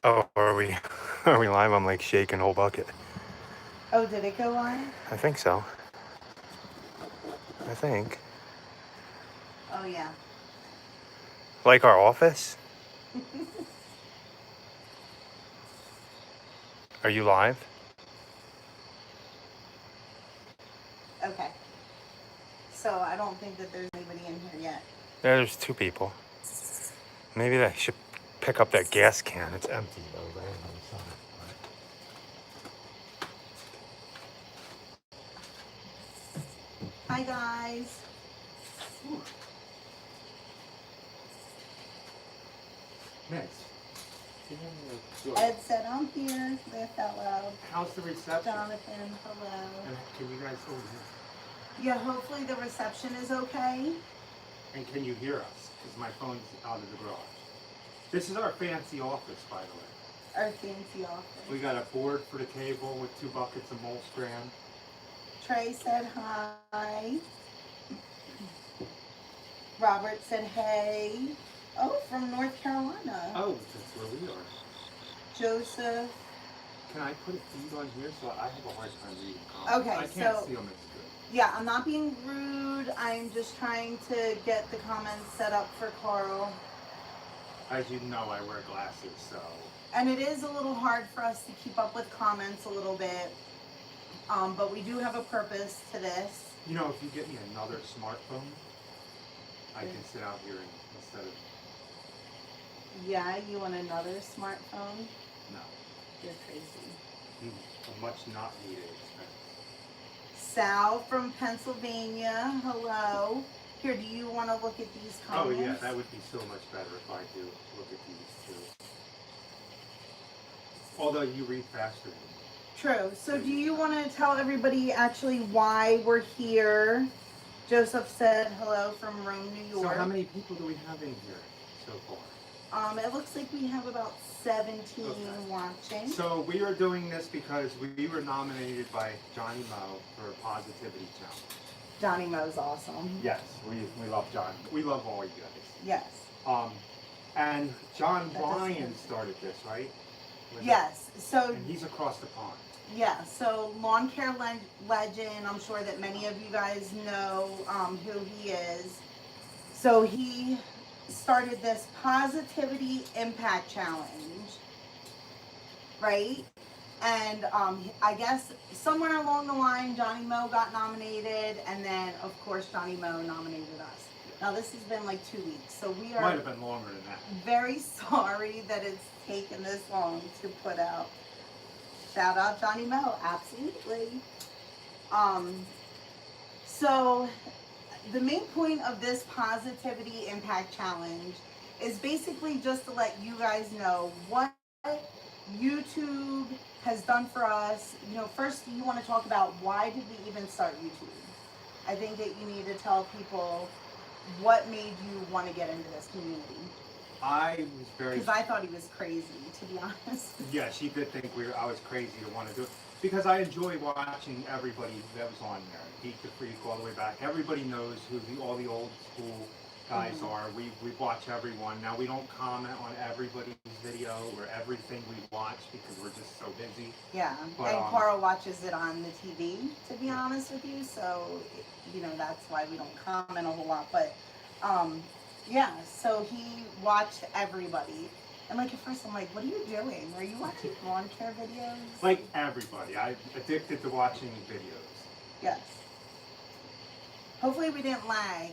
Oh, are we are we live? I'm like shaking whole bucket. Oh, did it go live? I think so. I think. Oh, yeah. Like our office? Are you live? Okay. So I don't think that there's anybody in here yet. Yeah, there's two people. Maybe they should pick up that gas can. It's empty though, right on the side. Hi, guys. Next. Ed said, I'm here. Laugh out loud. How's the reception? Jonathan, hello. And can you guys Yeah, hopefully the reception is okay. and can you hear us? Because my phone's out of the garage. This is our fancy office, by the way. Our fancy office. We got a board for the table with 2 buckets of mulch strand. Trey said hi. Robert said hey. Oh, from North Carolina. Oh, that's where we are. Joseph. Can I put a feed on here so I have a hard time reading comments? Okay, I can't so see them as good. yeah, I'm not being rude. I'm just trying to get the comments set up for Carl. As you know, I wear glasses, so. And it is a little hard for us to keep up with comments a little bit. But we do have a purpose to this. You know, if you get me another smartphone, I can sit out here instead of. Yeah, you want another smartphone? No. You're crazy. A much not needed expense. Sal from Pennsylvania, hello. Here, do you want to look at these comments? Oh yeah, that would be so much better if I do look at these too. Although you read faster than me. True. So do you want to tell everybody actually why we're here? Joseph said hello from Rome, New York. So how many people do we have in here so far? It looks like we have about 17 watching. So we are doing this because we were nominated by Johnny Mow for a positivity challenge. Johnny Mo's awesome. Yes, we love John. We love all you guys. Yes. And John Ryan started this, right? Yes. So. And he's across the pond. Yeah. So lawn care legend. I'm sure that many of you guys know who he is. So he started this positivity impact challenge, right? And I guess somewhere along the line, Johnny Mow got nominated, and then of course Johnny Mow nominated us. Now this has been like 2 weeks, so we are might have been longer than that. Very sorry that it's taken this long to put out. Shout out Johnny Mow, absolutely. So the main point of this positivity impact challenge is basically just to let you guys know what YouTube has done for us. You know, first you want to talk about why did we even start YouTube? I think that you need to tell people what made you want to get into this community. I was very. Because I thought he was crazy, to be honest. Yeah, she did think I was crazy to want to do it. Because I enjoy watching everybody that was on there. Geek the Freak all the way back. Everybody knows who all the old school guys are. We watch everyone. Now we don't comment on everybody's video or everything we watch because we're just so busy. Yeah, but, and Carl watches it on the TV, to be honest with you. So, you know, that's why we don't comment a whole lot. But, yeah, so he watched everybody. And like at first I'm like, what are you doing? Were you watching lawn care videos? Like everybody. I'm addicted to watching videos. Yes. Hopefully we didn't lag.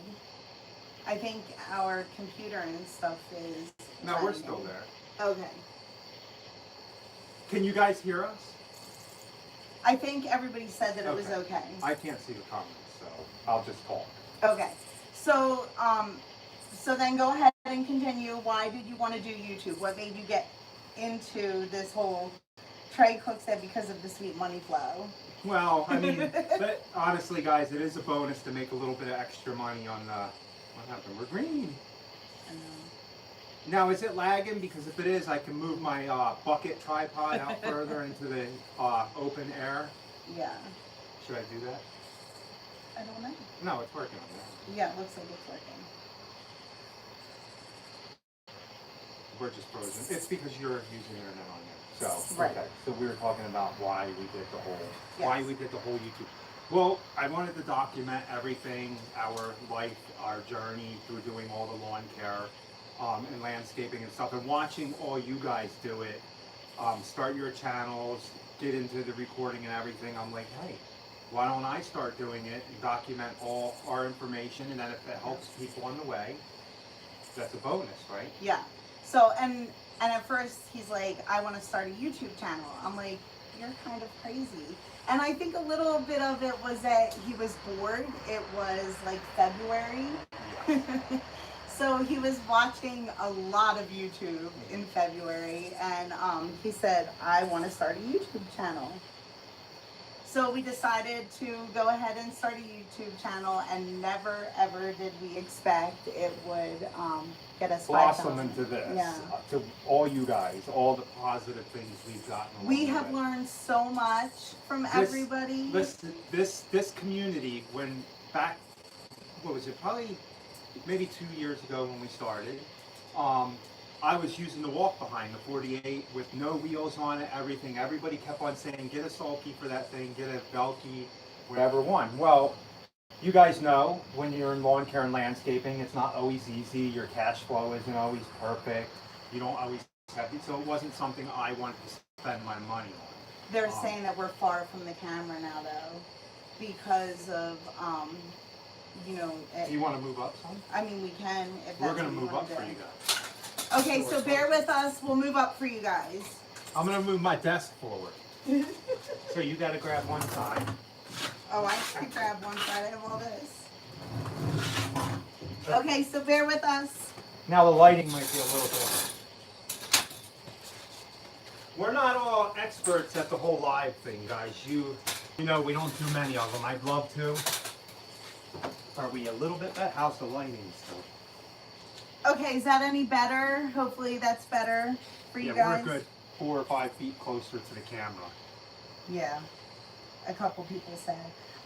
I think our computer and stuff is No, lagging. we're still there. Okay. Can you guys hear us? I think everybody said that it was okay. I can't see the comments, so I'll just talk. Okay. So, so then go ahead and continue. Why did you want to do YouTube? What made you get into this whole Trey Cook said because of the sweet money flow? Well, I mean, but honestly, guys, it is a bonus to make a little bit of extra money on what happened? We're green. Now, is it lagging? Because if it is, I can move my bucket tripod out further into the open air. Yeah. Should I do that? I don't know. No, it's working on that. Yeah, it looks like it's working. we're just frozen. It's because you're using the internet on there. So, Right. okay. So we were talking about why we did the whole, Yes. YouTube. Well, I wanted to document everything, our life, our journey through doing all the lawn care, and landscaping and stuff, and watching all you guys do it. Start your channels, get into the recording and everything. I'm like, hey, why don't I start doing it and document all our information, and then if it helps people on the way, that's a bonus, right? Yeah. So and at first he's like, I want to start a YouTube channel. I'm like, you're kind of crazy. And I think a little bit of it was that he was bored. It was like February. So he was watching a lot of YouTube in February, and he said, I want to start a YouTube channel. So we decided to go ahead and start a YouTube channel, and never ever did we expect it would get us 5,000. Blossom into this. Yeah. To all you guys, all the positive things we've gotten along We the have way. learned so much from everybody. This community, when back, what was it, probably maybe 2 years ago when we started, I was using the walk behind the 48 with no wheels on it, everything. Everybody kept on saying, get a sulky for that thing, get a Velky, whatever one. Well, you guys know when you're in lawn care and landscaping, it's not always easy. Your cash flow isn't always perfect. You don't always have it. So it wasn't something I wanted to spend my money on. They're saying that we're far from the camera now, though, because of, you know. Do you want to move up some? I mean, we can. If that's We're going what to move wanna up for do. you guys. Okay, so bear with us. We'll move up for you guys. I'm going to move my desk forward. So you got to grab one side. Oh, I can grab one side. I have all this. Okay, so bear with us. Now the lighting might be a little bit. We're not all experts at the whole live thing, guys. You know, we don't do many of them. I'd love to. Are we a little bit better? How's the lighting still? Okay, is that any better? Hopefully that's better for you guys. We're good 4 or 5 feet closer to the camera. Yeah, a couple people said.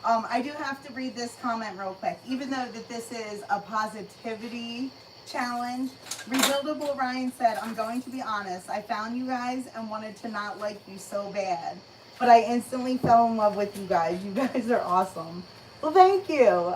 I do have to read this comment real quick. Even though that this is a positivity challenge, Rebuildable Ryan said, I'm going to be honest. I found you guys and wanted to not like you so bad. But I instantly fell in love with you guys. You guys are awesome. Well, thank you.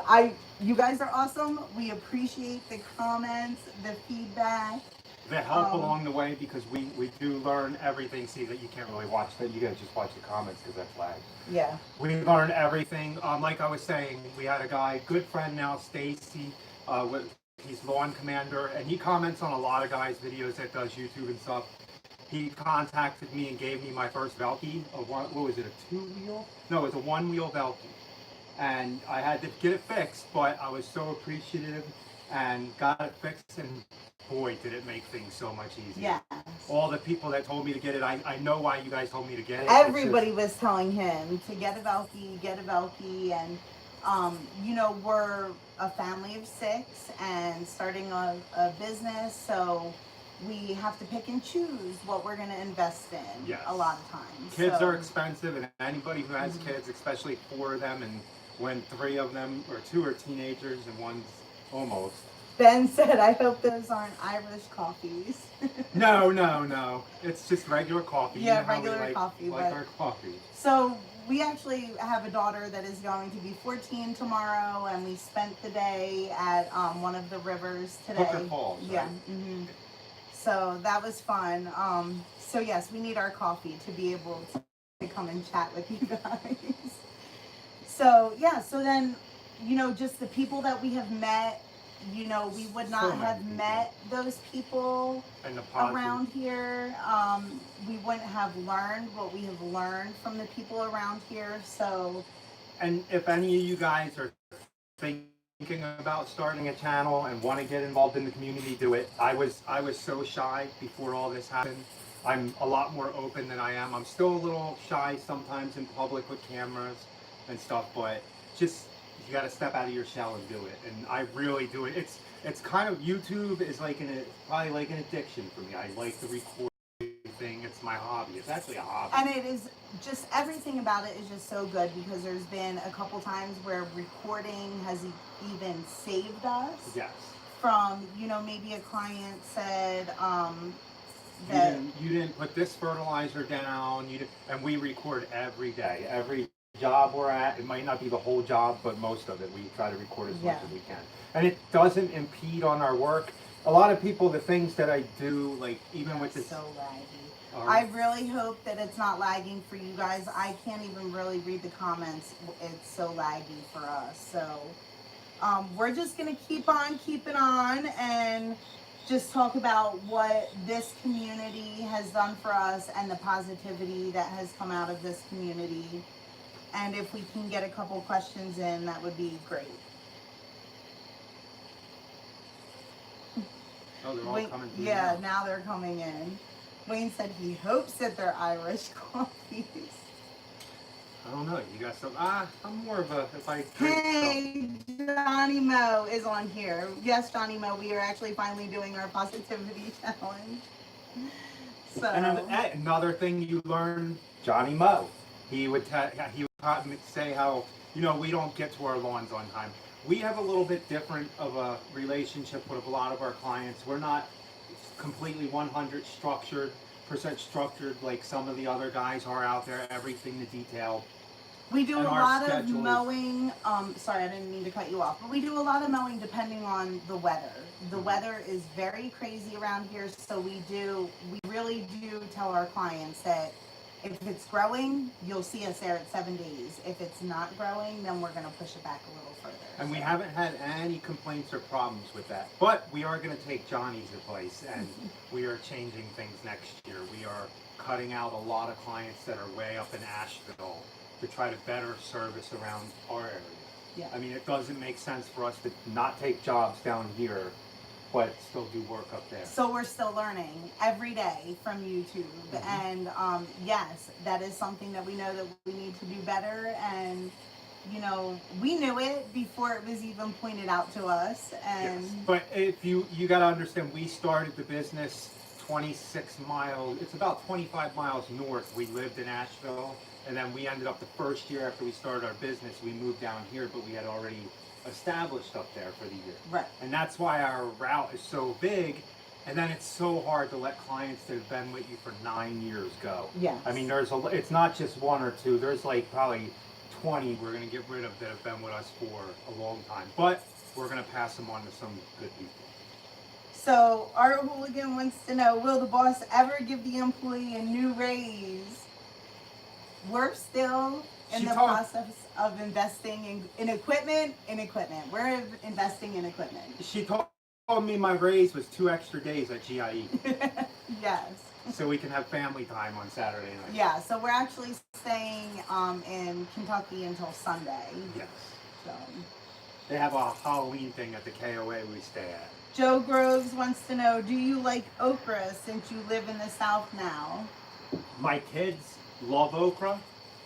You guys are awesome. We appreciate the comments, the feedback. The help along the way, because we do learn everything. See that you can't really watch that. You gotta just watch the comments because that's lag. Yeah. We learn everything. Like I was saying, we had a guy, good friend now, Stacy. He's lawn commander, and he comments on a lot of guys' videos that does YouTube and stuff. He contacted me and gave me my first Velky. What was it? A 2-wheel? No, it was a 1-wheel Velky. And I had to get it fixed, but I was so appreciative and got it fixed, and boy, did it make things so much easier. Yeah. All the people that told me to get it, I know why you guys told me to get it. Everybody was telling him to get a Velky, and you know, we're a family of 6 and starting a business, so we have to pick and choose what we're going to invest in. Yes. A lot of times. Kids are expensive, and anybody who has kids, especially 4 of them, and when 3 of them, or 2 are teenagers and one's almost. Ben said, I hope those aren't Irish coffees. No. It's just regular coffee. Yeah, You know how we regular coffee, like but- our coffee. So we actually have a daughter that is going to be 14 tomorrow, and we spent the day at one of the rivers today. Hooker Falls, right? Yeah. So that was fun. So yes, we need our coffee to be able to come and chat with you guys. So yeah, so then, you know, just the people that we have met, you know, we would not many have people. met those people And the positive. around here. We wouldn't have learned what we have learned from the people around here. So, And if any of you guys are thinking about starting a channel and want to get involved in the community, do it. I was so shy before all this happened. I'm a lot more open than I am. I'm still a little shy sometimes in public with cameras and stuff, but just you got to step out of your shell and do it. And I really do it. It's kind of, YouTube is like probably like an addiction for me. I like the recording thing. It's my hobby. It's actually a hobby. and it is just, everything about it is just so good, because there's been a couple times where recording has even saved us. Yes. From, you know, maybe a client said, that you didn't put this fertilizer down. You didn't, and we record every day. Every job we're at, it might not be the whole job, but most of it, we try to record as much as we can. And it doesn't impede on our work. A lot of people, the things that I do, like even with this. So laggy. I really hope that it's not lagging for you guys. I can't even really read the comments. It's so laggy for us. So we're just going to keep on keeping on and just talk about what this community has done for us and the positivity that has come out of this community. And if we can get a couple questions in, that would be great. Oh, they're all coming through. Yeah, now they're coming in. Wayne said he hopes that they're Irish coffees. I don't know. You got some? I'm more of a, if I drink Hey, Johnny Mo is on here. Yes, Johnny Mo, we are actually finally doing our positivity challenge. So. And another thing you learn, Johnny Mo, he would say how, you know, we don't get to our lawns on time. We have a little bit different of a relationship with a lot of our clients. We're not completely 100% structured like some of the other guys are out there, everything to detail. We do a lot of mowing. Sorry, I didn't mean to cut you off, but we do a lot of mowing depending on the weather. The weather is very crazy around here, so we really do tell our clients that if it's growing, you'll see us there at 7 days. If it's not growing, then we're going to push it back a little further. And we haven't had any complaints or problems with that. But we are going to take Johnny's advice, and we are changing things next year. We are cutting out a lot of clients that are way up in Asheville to try to better service around our area. Yeah. I mean, it doesn't make sense for us to not take jobs down here, but still do work up there. So we're still learning every day from YouTube. And yes, that is something that we know that we need to do better. And, you know, we knew it before it was even pointed out to us. And yes. But if you got to understand, we started the business 26 miles, it's about 25 miles north. We lived in Asheville, and then we ended up the first year after we started our business, we moved down here, but we had already established up there for the year. Right. And that's why our route is so big, and then it's so hard to let clients that have been with you for 9 years go. Yeah. I mean, it's not just one or two, there's like probably 20 we're going to get rid of that have been with us for a long time, but we're going to pass them on to some good people. So our hooligan wants to know, will the boss ever give the employee a new raise? We're still in the process of investing in equipment. We're investing in equipment. She told me my raise was 2 extra days at GIE. Yes. So we can have family time on Saturday night. Yeah, so we're actually staying in Kentucky until Sunday. Yes. So. They have a Halloween thing at the KOA we stay at. Joe Groves wants to know, do you like okra since you live in the South now? My kids love okra.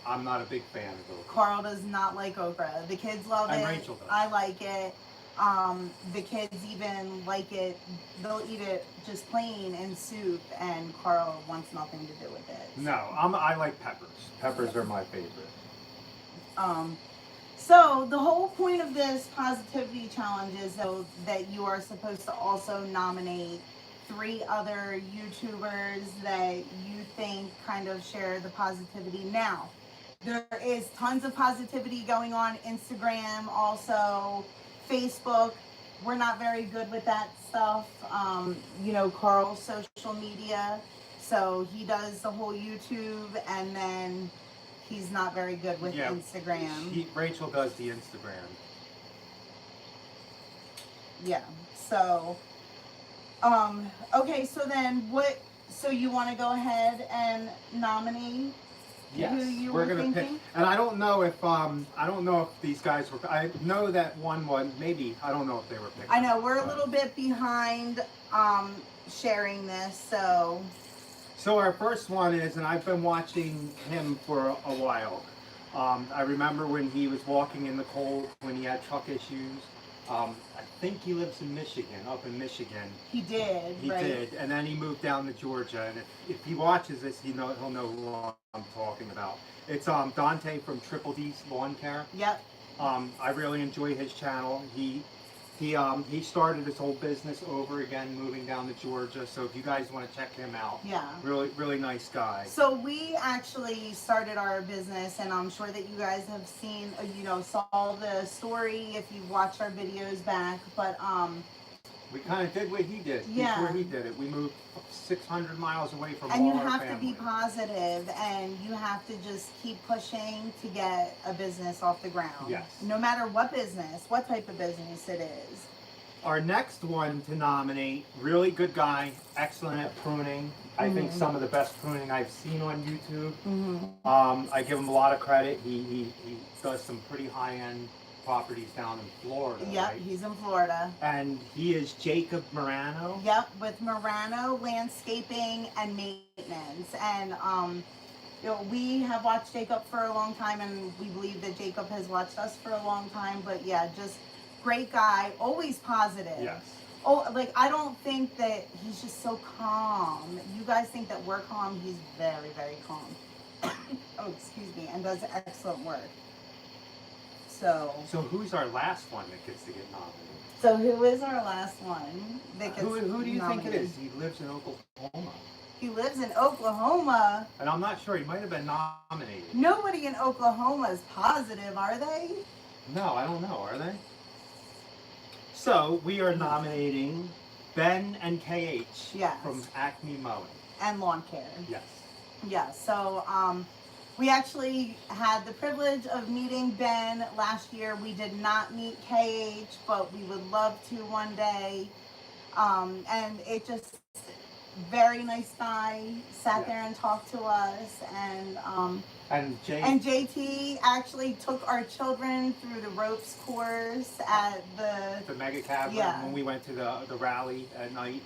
I'm not a big fan of okra. Carl does not like okra. The kids love it. And Rachel does. I like it. The kids even like it. They'll eat it just plain in soup, and Carl wants nothing to do with it. No, I like peppers. Peppers are my favorite. So the whole point of this positivity challenge is though that you are supposed to also nominate 3 other YouTubers that you think kind of share the positivity. Now, there is tons of positivity going on Instagram, also Facebook. We're not very good with that stuff. You know, Carl's social media. So he does the whole YouTube, and then he's not very good with Instagram. Rachel does the Instagram. Yeah. So, okay. So then, so you want to go ahead and nominate Yes, who you we're were gonna thinking? pick. And I don't know if these guys were. I know that one maybe. I don't know if they were picked. I know we're a little bit behind sharing this, so. So our first one is, and I've been watching him for a while. I remember when he was walking in the cold, when he had truck issues. I think he lives in Michigan, up in Michigan. He did, He right? did, and then he moved down to Georgia. And if he watches this, he'll know who I'm talking about. It's Dante from Triple D's Lawn Care. Yep. I really enjoy his channel. He He started his whole business over again, moving down to Georgia. So if you guys want to check him out, Yeah. really nice guy. So we actually started our business, and I'm sure that you guys have seen, saw the story if you've watched our videos back. But we kind of did what he did before he did it. We moved 600 miles away from and all you our have family. to be positive, and you have to just keep pushing to get a business off the ground. Yes. No matter what business, what type of business it is. Our next one to nominate, really good guy, excellent at pruning. I think some of the best pruning I've seen on YouTube. I give him a lot of credit. He does some pretty high-end properties down in Florida. Yep, right? he's in Florida. And he is Jacob Morano. Yep, with Morano Landscaping and Maintenance. And we have watched Jacob for a long time, and we believe that Jacob has watched us for a long time. But yeah, just great guy, always positive. Yes. Oh, like, I don't think that he's just so calm. You guys think that we're calm. He's very, very calm. Oh, excuse me, and does excellent work. So who's our last one that gets to get nominated? So who is our last one that gets Who do you think it nominated? is? He lives in Oklahoma. He lives in Oklahoma. And I'm not sure. He might have been nominated. Nobody in Oklahoma is positive, are they? No, I don't know. Are they? So we are nominating Ben and KH Yes. from Acme Mowing. And lawn care. Yes. Yeah, so we actually had the privilege of meeting Ben last year. We did not meet KH, but we would love to one day. And it just, very nice guy, sat there and talked to us. And JT actually took our children through the ropes course at the Mega Cavern when we went to the rally at night.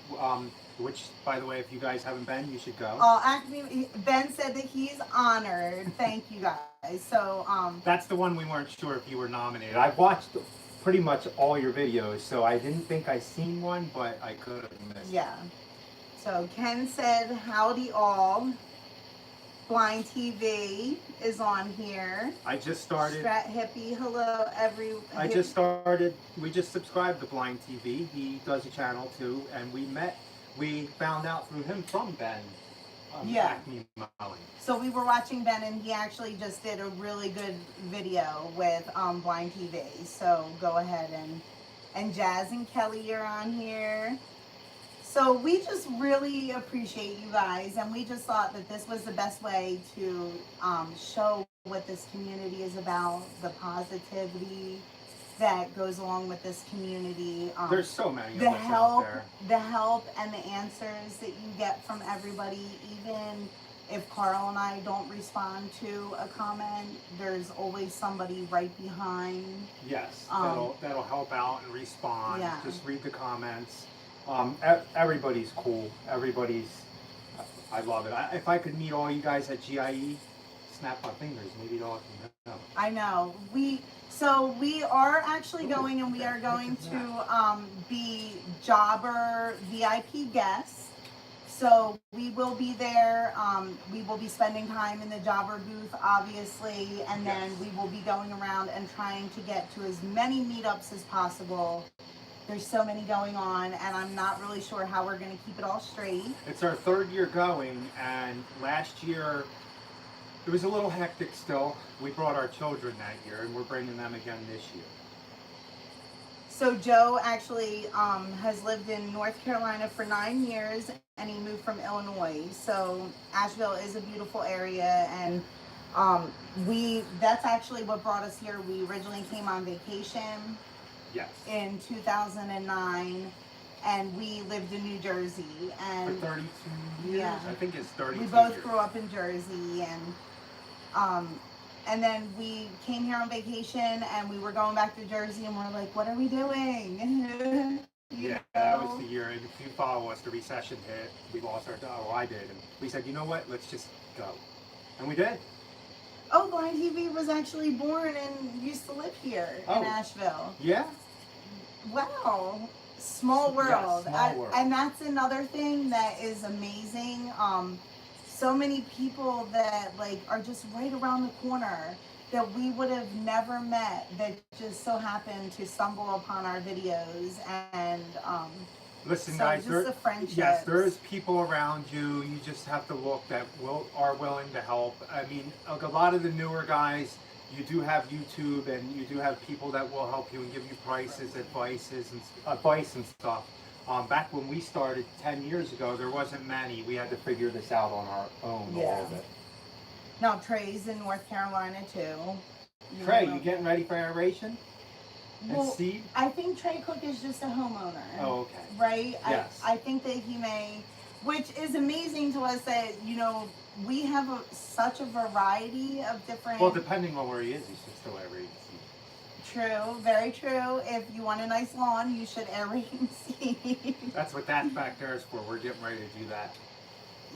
Which, by the way, if you guys haven't been, you should go. Actually, Ben said that he's honored. Thank you guys. So that's the one we weren't sure if you were nominated. I've watched pretty much all your videos, so I didn't think I seen one, but I could have missed. Yeah. So Ken said, "Howdy all." Blind TV is on here. I just started. Strat Hippie, hello I just started. We just subscribed to Blind TV. He does a channel too, and we found out through him from Ben. Acme Mowing. So we were watching Ben, and he actually just did a really good video with Blind TV. So go ahead and Jazz and Kelly are on here. So we just really appreciate you guys, and we just thought that this was the best way to show what this community is about, the positivity that goes along with this community. There's so many of us out there. The help and the answers that you get from everybody, even if Carl and I don't respond to a comment, there's always somebody right behind. Yes, that'll help out and respond. Yeah. Just read the comments. Everybody's cool. I love it. If I could meet all you guys at GIE, snap my fingers, maybe it all can go. I know. So we are actually going, and we are going to be jobber VIP guests. So we will be there. We will be spending time in the jobber booth, obviously, and then we will be going around and trying to get to as many meetups as possible. There's so many going on, and I'm not really sure how we're going to keep it all straight. It's our third year going, and last year it was a little hectic still. We brought our children that year, and we're bringing them again this year. So Joe actually has lived in North Carolina for 9 years, and he moved from Illinois. So Asheville is a beautiful area, and that's actually what brought us here. We originally came on vacation. Yes. In 2009, and we lived in New Jersey. And for 32 years? Yeah. I think it's 32 we both years. grew up in Jersey, and then we came here on vacation, and we were going back to Jersey, and we're like, what are we doing? That was the year, and if you follow us, the recession hit, we lost our job, I did, and we said, you know what, let's just go. And we did. Oh, Blind TV was actually born and used to live here in Asheville. Yeah? Wow. Small world. Yeah, small world. And that's another thing that is amazing. So many people that are just right around the corner. that we would have never met that just so happened to stumble upon our videos and Listen, so guys, just there, the friendships. yes, there's people around you. You just have to look that are willing to help. I mean, a lot of the newer guys, you do have YouTube, and you do have people that will help you and give you prices, advice and stuff. Back when we started 10 years ago, there wasn't many. We had to figure this out on our own a little bit. Now Trey's in North Carolina too. Trey, you getting ready for aeration? Well, And seed? I think Trey Cook is just a homeowner. Oh, okay. Right? Yes. I think that he may, which is amazing to us that, you know, we have such a variety of different... Well, depending on where he is, he should still aerate seed. True, very true. If you want a nice lawn, you should aerate and seed. That's what that back there is for. We're getting ready to do that.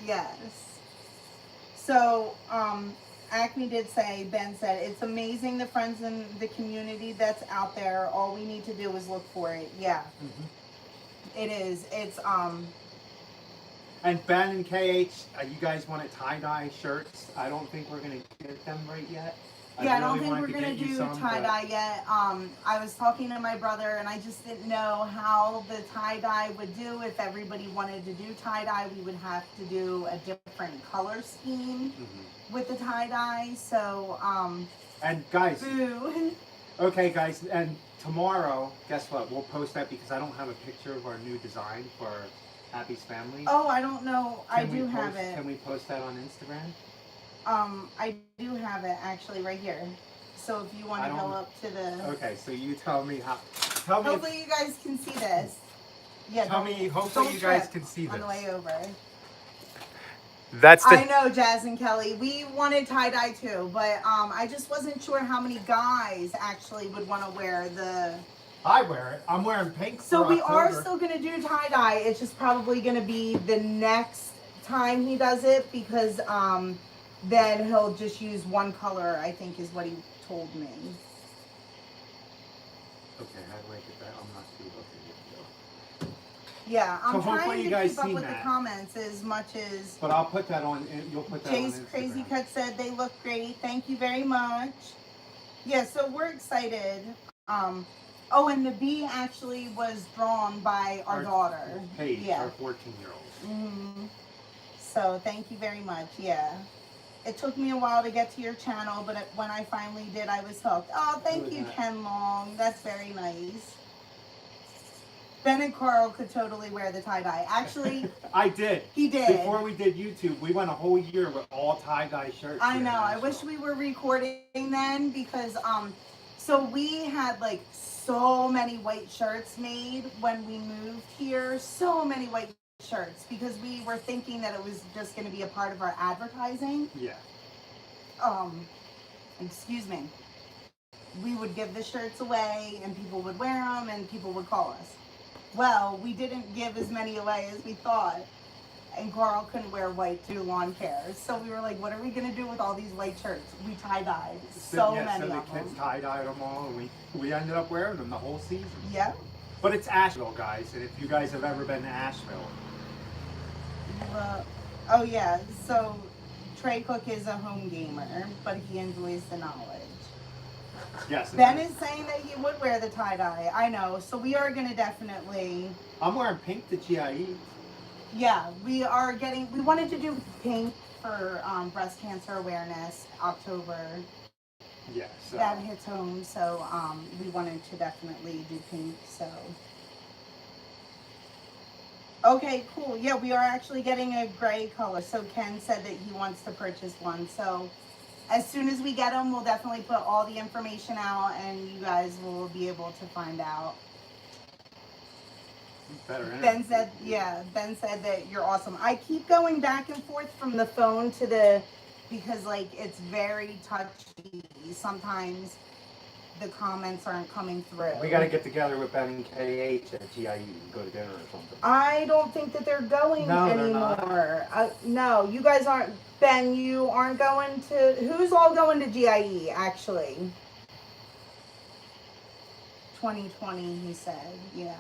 Yes. So, Acme did say, Ben said, it's amazing the friends in the community that's out there. All we need to do is look for it. Yeah. Mm-hmm. It is. It's, And Ben and KH, you guys wanted tie-dye shirts. I don't think we're going to get them right yet. Yeah, I don't think we're going to do tie-dye yet. I was talking to my brother, and I just didn't know how the tie-dye would do. If everybody wanted to do tie-dye, we would have to do a different color scheme with the tie-dye. So, and guys, boo. Okay, guys, and tomorrow, guess what? We'll post that because I don't have a picture of our new design for Happy's family. Oh, I don't know. I do have it. Can we post that on Instagram? I do have it actually right here. So if you want to go up to the... Okay, so you tell me how... Hopefully you guys can see this. Yeah. Hopefully you guys can see this. On the way over. I know, Jazz and Kelly. We wanted tie-dye too, but I just wasn't sure how many guys actually would want to wear the... I wear it. I'm wearing pink So for we October. are still going to do tie-dye. It's just probably going to be the next time he does it because then he'll just use one color, I think is what he told me. Okay, how do I get that? I'm not too... Okay, good. Yeah, I'm So trying to you guys keep up seen with the that. comments as much as... But I'll put that on... You'll put that Jay's on Instagram. Crazy Cut said they look great. Thank you very much. Yeah, so we're excited. Oh, and the bee actually was drawn by our daughter. Paige, yeah. our 14-year-old. Mm-hmm. So thank you very much. Yeah. It took me a while to get to your channel, but when I finally did, I was hooked. Oh, thank you, Ken Long. That's very nice. Ben and Carl could totally wear the tie-dye. Actually, I did. He did. Before we did YouTube, we went a whole year with all tie-dye shirts. I know. I wish we were recording then because, so we had like so many white shirts made when we moved here. So many white shirts because we were thinking that it was just going to be a part of our advertising. Yeah. Excuse me. We would give the shirts away and people would wear them and people would call us. Well, we didn't give as many away as we thought. And Carl couldn't wear white to lawn care. So we were like, what are we going to do with all these white shirts? We tie-dyed so many so of the them. kids tie-dyed them all, and we ended up wearing them the whole season. Yep. But it's Asheville, guys, and if you guys have ever been to Asheville. Oh, yeah. So Trey Cook is a home gamer, but he enjoys the knowledge. Yes. Ben is saying that he would wear the tie-dye. I know. So we are going to definitely... I'm wearing pink to GIE. Yeah, we wanted to do pink for breast cancer awareness, October. Yeah, so. That hits home, so we wanted to definitely do pink, so. Okay, cool. Yeah, we are actually getting a gray color. So Ken said that he wants to purchase one. So as soon as we get them, we'll definitely put all the information out and you guys will be able to find out. Ben said that you're awesome. I keep going back and forth from the phone to the, because like it's very touchy. Sometimes the comments aren't coming through. We got to get together with Ben and KH at GIE and go to dinner or something. I don't think that they're going anymore. No, you guys aren't. Ben, you aren't going to. Who's all going to GIE actually? 2020, he said. Yeah.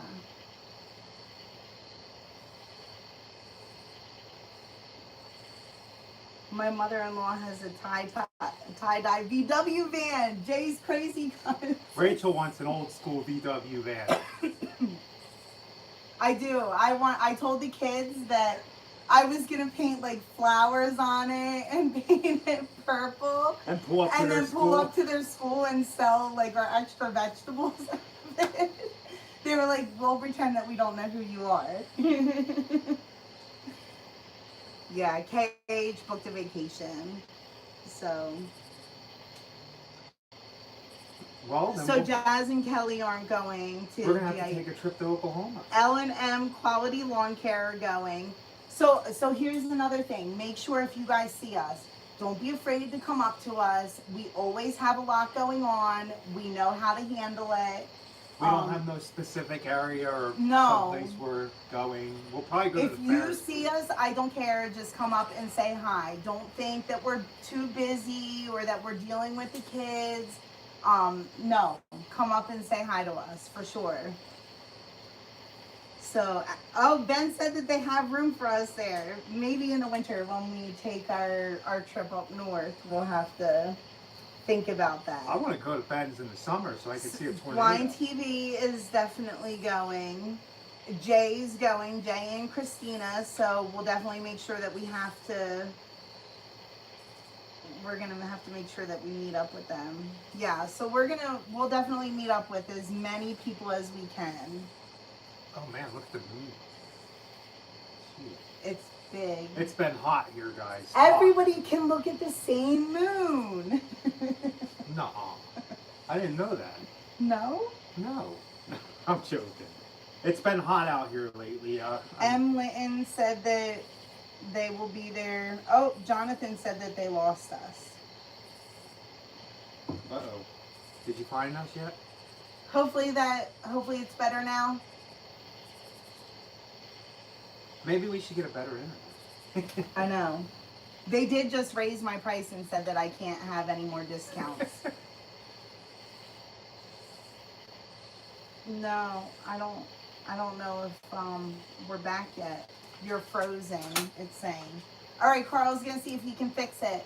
My mother-in-law has a tie-dye VW van. Jay's crazy. Rachel wants an old school VW van. I do. I told the kids that I was gonna paint like flowers on it and paint it purple. And pull up to and their then school. pull up to their school and sell like our extra vegetables. They were like, we'll pretend that we don't know who you are. Yeah, KH booked a vacation. So Well, then so Jazz and Kelly aren't going to. we're gonna have to take a trip to Oklahoma. L&M Quality Lawn Care are going. So here's another thing. Make sure if you guys see us, don't be afraid to come up to us. We always have a lot going on. We know how to handle it. We don't have no specific area or No. someplace we're going. We'll probably go to If the you fair. see us, I don't care. Just come up and say hi. Don't think that we're too busy or that we're dealing with the kids. No. Come up and say hi to us for sure. So, oh, Ben said that they have room for us there. Maybe in the winter when we take our trip up north, we'll have to think about that. I want to go to Ben's in the summer so I can see a tornado. Wine TV is definitely going. Jay's going, Jay and Christina. So we'll definitely make sure that we're gonna have to make sure that we meet up with them. Yeah, so we'll definitely meet up with as many people as we can. Oh man, look at the moon. Jeez. It's big. It's been hot here, guys. Everybody can look at the same moon. No, I didn't know that. No? No, I'm joking. It's been hot out here lately. M. Linton said that they will be there. Oh, Jonathan said that they lost us. Uh-oh. Did you find us yet? Hopefully it's better now. Maybe we should get a better internet. I know. They did just raise my price and said that I can't have any more discounts. No, I don't know if we're back yet. You're frozen, it's saying. All right, Carl's gonna see if he can fix it.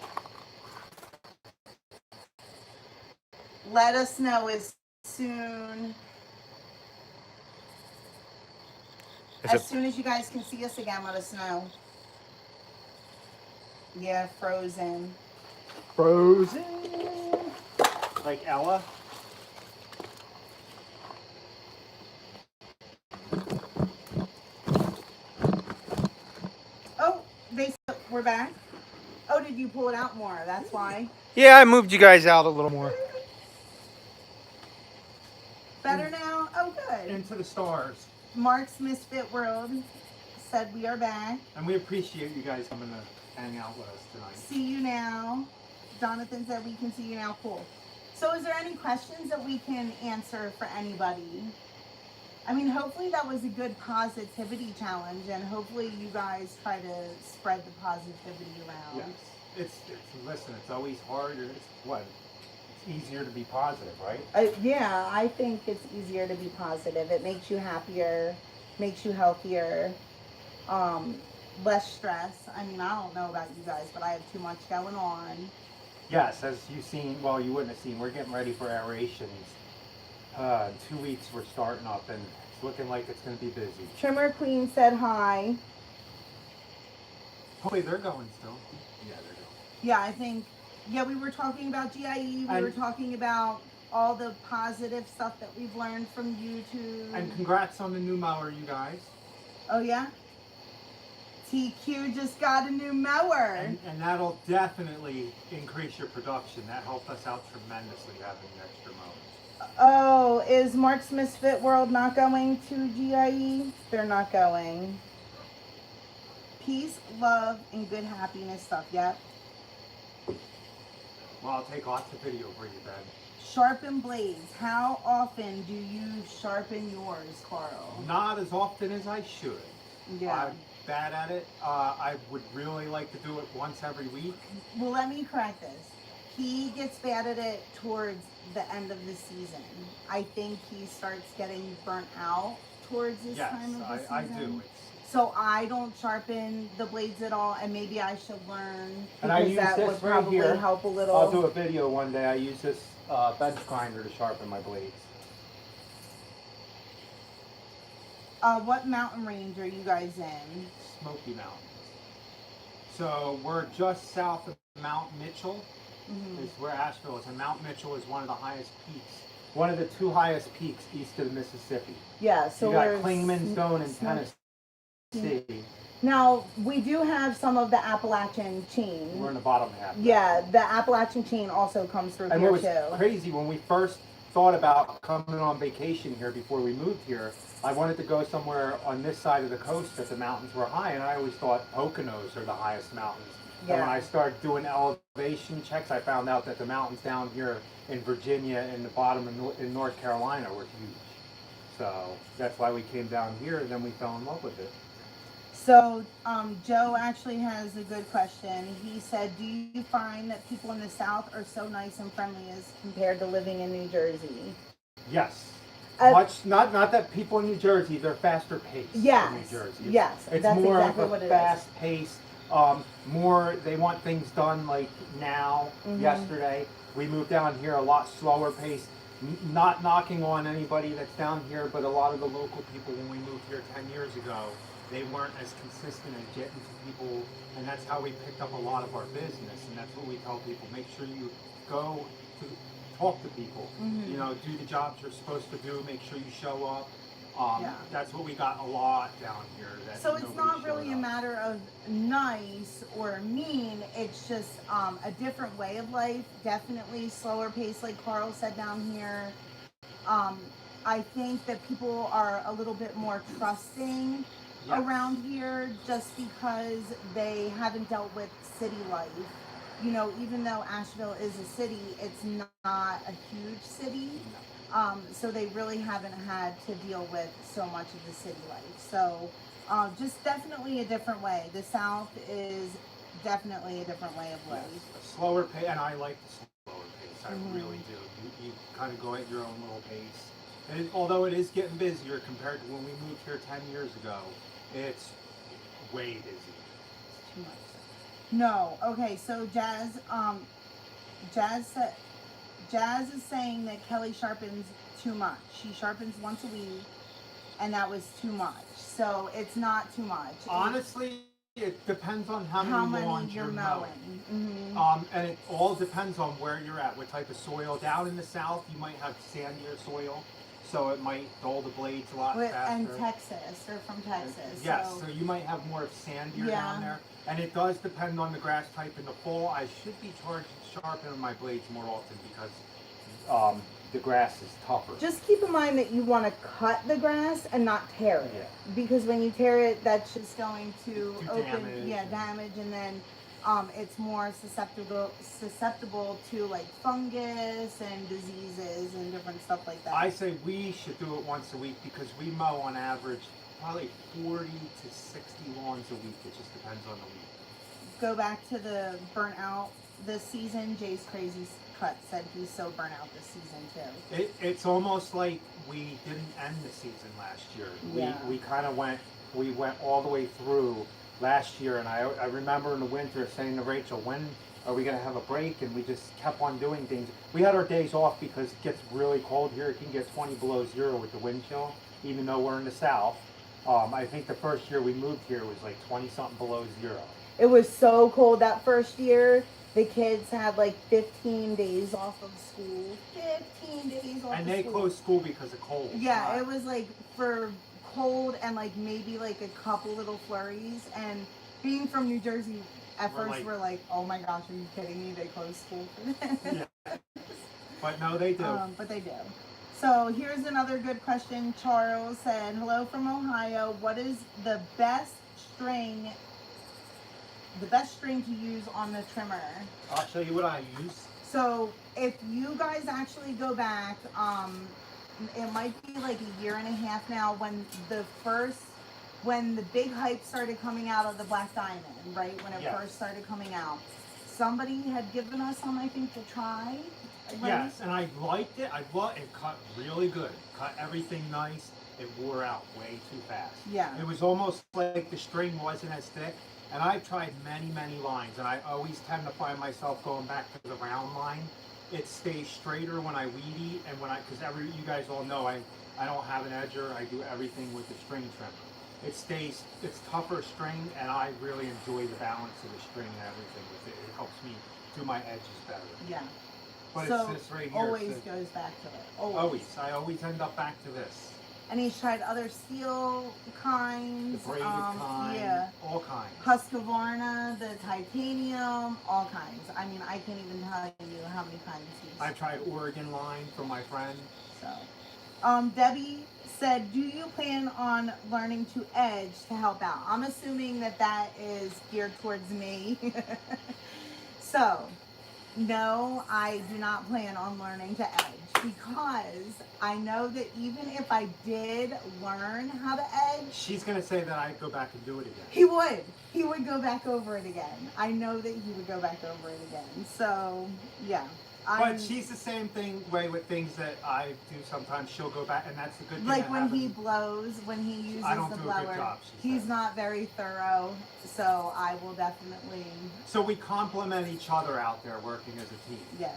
Let us know as soon as you guys can see us again. Let us know. Yeah, frozen. Frozen. Like Ella? Oh, we're back. Oh, did you pull it out more? That's why. Yeah, I moved you guys out a little more. Better now? Oh, good. Into the stars. Mark's Misfit World said we are back. And we appreciate you guys coming to hang out with us tonight. See you now. Jonathan said we can see you now. Cool. So is there any questions that we can answer for anybody? I mean, hopefully that was a good positivity challenge, and hopefully you guys try to spread the positivity around. Yes. Listen, it's always harder. It's easier to be positive, right? Yeah, I think it's easier to be positive. It makes you happier, makes you healthier, less stress. I mean, I don't know about you guys, but I have too much going on. Yes, as you've seen, well, you wouldn't have seen, we're getting ready for aerations. In 2 weeks we're starting up, and it's looking like it's going to be busy. Trimmer Queen said hi. Hopefully they're going still. Yeah, they're going. Yeah, I think, we were talking about GIE. We were talking about all the positive stuff that we've learned from YouTube. And congrats on the new mower, you guys. Oh, yeah? TQ just got a new mower. And that'll definitely increase your production. That helped us out tremendously, having an extra mower. Oh, is Mark's Misfit World not going to GIE? They're not going. Peace, love, and good happiness stuff. Yep. Well, I'll take lots of video for you, Ben. Sharpen blades. How often do you sharpen yours, Carl? Not as often as I should. Yeah. I'm bad at it. I would really like to do it once every week. Well, let me correct this. He gets bad at it towards the end of the season. I think he starts getting burnt out towards this time of the season. I do. So I don't sharpen the blades at all, and maybe I should learn, And I because use that this would right probably here. help a little. I'll do a video one day. I use this bench grinder to sharpen my blades. What mountain range are you guys in? Smoky Mountains. So we're just south of Mount Mitchell. Is where Asheville is, and Mount Mitchell is one of the highest peaks. One of the two highest peaks east of the Mississippi. Yeah, so you got we're Clingman Stone in Tennessee. Now, we do have some of the Appalachian chain. We're in the bottom half. Yeah, the Appalachian chain also comes through and here what was too. crazy, when we first thought about coming on vacation here before we moved here, I wanted to go somewhere on this side of the coast that the mountains were high, and I always thought Poconos are the highest mountains. Yeah. And when I started doing elevation checks, I found out that the mountains down here in Virginia and the bottom in North Carolina were huge. So that's why we came down here, and then we fell in love with it. So, Joe actually has a good question. He said, do you find that people in the South are so nice and friendly as compared to living in New Jersey? Yes. Not that people in New Jersey, they're faster paced yes, in New Jersey. It's more exactly of what a it fast pace. More, they want things done like now, yesterday. We moved down here a lot slower pace. Not knocking on anybody that's down here, but a lot of the local people, when we moved here 10 years ago, they weren't as consistent as getting to people, and that's how we picked up a lot of our business. And that's what we tell people: make sure you go to talk to people. You know, do the jobs you're supposed to do. Make sure you show up. That's what we got a lot down here. So it's not really a matter of nice or mean. It's just a different way of life. Definitely slower pace, like Carl said down here. I think that people are a little bit more trusting around here, just because they haven't dealt with city life. You know, even though Asheville is a city, it's not a huge city. So they really haven't had to deal with so much of the city life. So just definitely a different way. The South is definitely a different way of life. A slower pace, and I like the slower pace. I really do. You kind of go at your own little pace. And although it is getting busier compared to when we moved here 10 years ago, it's way busy. It's too much. No. Okay, so Jazz is saying that Kelly sharpens too much. She sharpens once a week, and that was too much. So it's not too much. Honestly, it depends on how many lawns you're mowing. And it all depends on where you're at, what type of soil. Down in the South, you might have sandier soil, so it might dull the blades a lot faster. And Texas, they're from Texas. Yes, so you might have more of sandier down there. And it does depend on the grass type. In the fall, I should be sharpening my blades more often because the grass is tougher. Just keep in mind that you want to cut the grass and not tear it. Because when you tear it, that's just going to open, damage, and then it's more susceptible to like fungus and diseases and different stuff like that. I say we should do it once a week because we mow on average probably 40 to 60 lawns a week. It just depends on the week. Go back to the burnout this season. Jay's crazy cut said he's so burnt out this season too. It's almost like we didn't end the season last year. We kind of went all the way through last year, and I remember in the winter saying to Rachel, when are we going to have a break? And we just kept on doing things. We had our days off because it gets really cold here. It can get 20 below zero with the wind chill, even though we're in the South. I think the first year we moved here was like 20 something below zero. It was so cold that first year. The kids had like 15 days off of school. 15 days off of school. And they closed school because of cold. Yeah, it was like for cold and like maybe like a couple little flurries. And being from New Jersey, at first we're like, oh my gosh, are you kidding me? They closed school for this. Yeah. But no, they do. But they do. So here's another good question. Charles said, hello from Ohio. What is the best string to use on the trimmer? I'll show you what I use. So if you guys actually go back, it might be like a year and a half now when the big hype started coming out of the Black Diamond, right? When it first started coming out. Somebody had given us some, I think, to try. Right? Yes, and I liked it. It cut really good. Cut everything nice. it wore out way too fast. Yeah. It was almost like the string wasn't as thick. And I've tried many lines, and I always tend to find myself going back to the round line. It stays straighter when I weed eat, and because you guys all know I don't have an edger. I do everything with the string trimmer. It's tougher string, and I really enjoy the balance of the string and everything with it. It helps me do my edges better. Yeah. But so it's this right here. always goes back to it. Always. I always end up back to this. And he's tried other steel kinds. The braided kind. Yeah. All kinds. Husqvarna, the titanium, all kinds. I mean, I can't even tell you how many kinds he's. I've tried Oregon line from my friend. So, Debbie said, do you plan on learning to edge to help out? I'm assuming that is geared towards me. So, no, I do not plan on learning to edge because I know that even if I did learn how to edge, she's going to say that I'd go back and do it again. He would. He would go back over it again. I know that he would go back over it again. So, yeah. But she's the same way with things that I do sometimes. She'll go back, and that's the good thing. Like when he blows, when he uses I don't the do blower, a good job, he's not very thorough. So I will definitely. So we complement each other out there working as a team. Yes.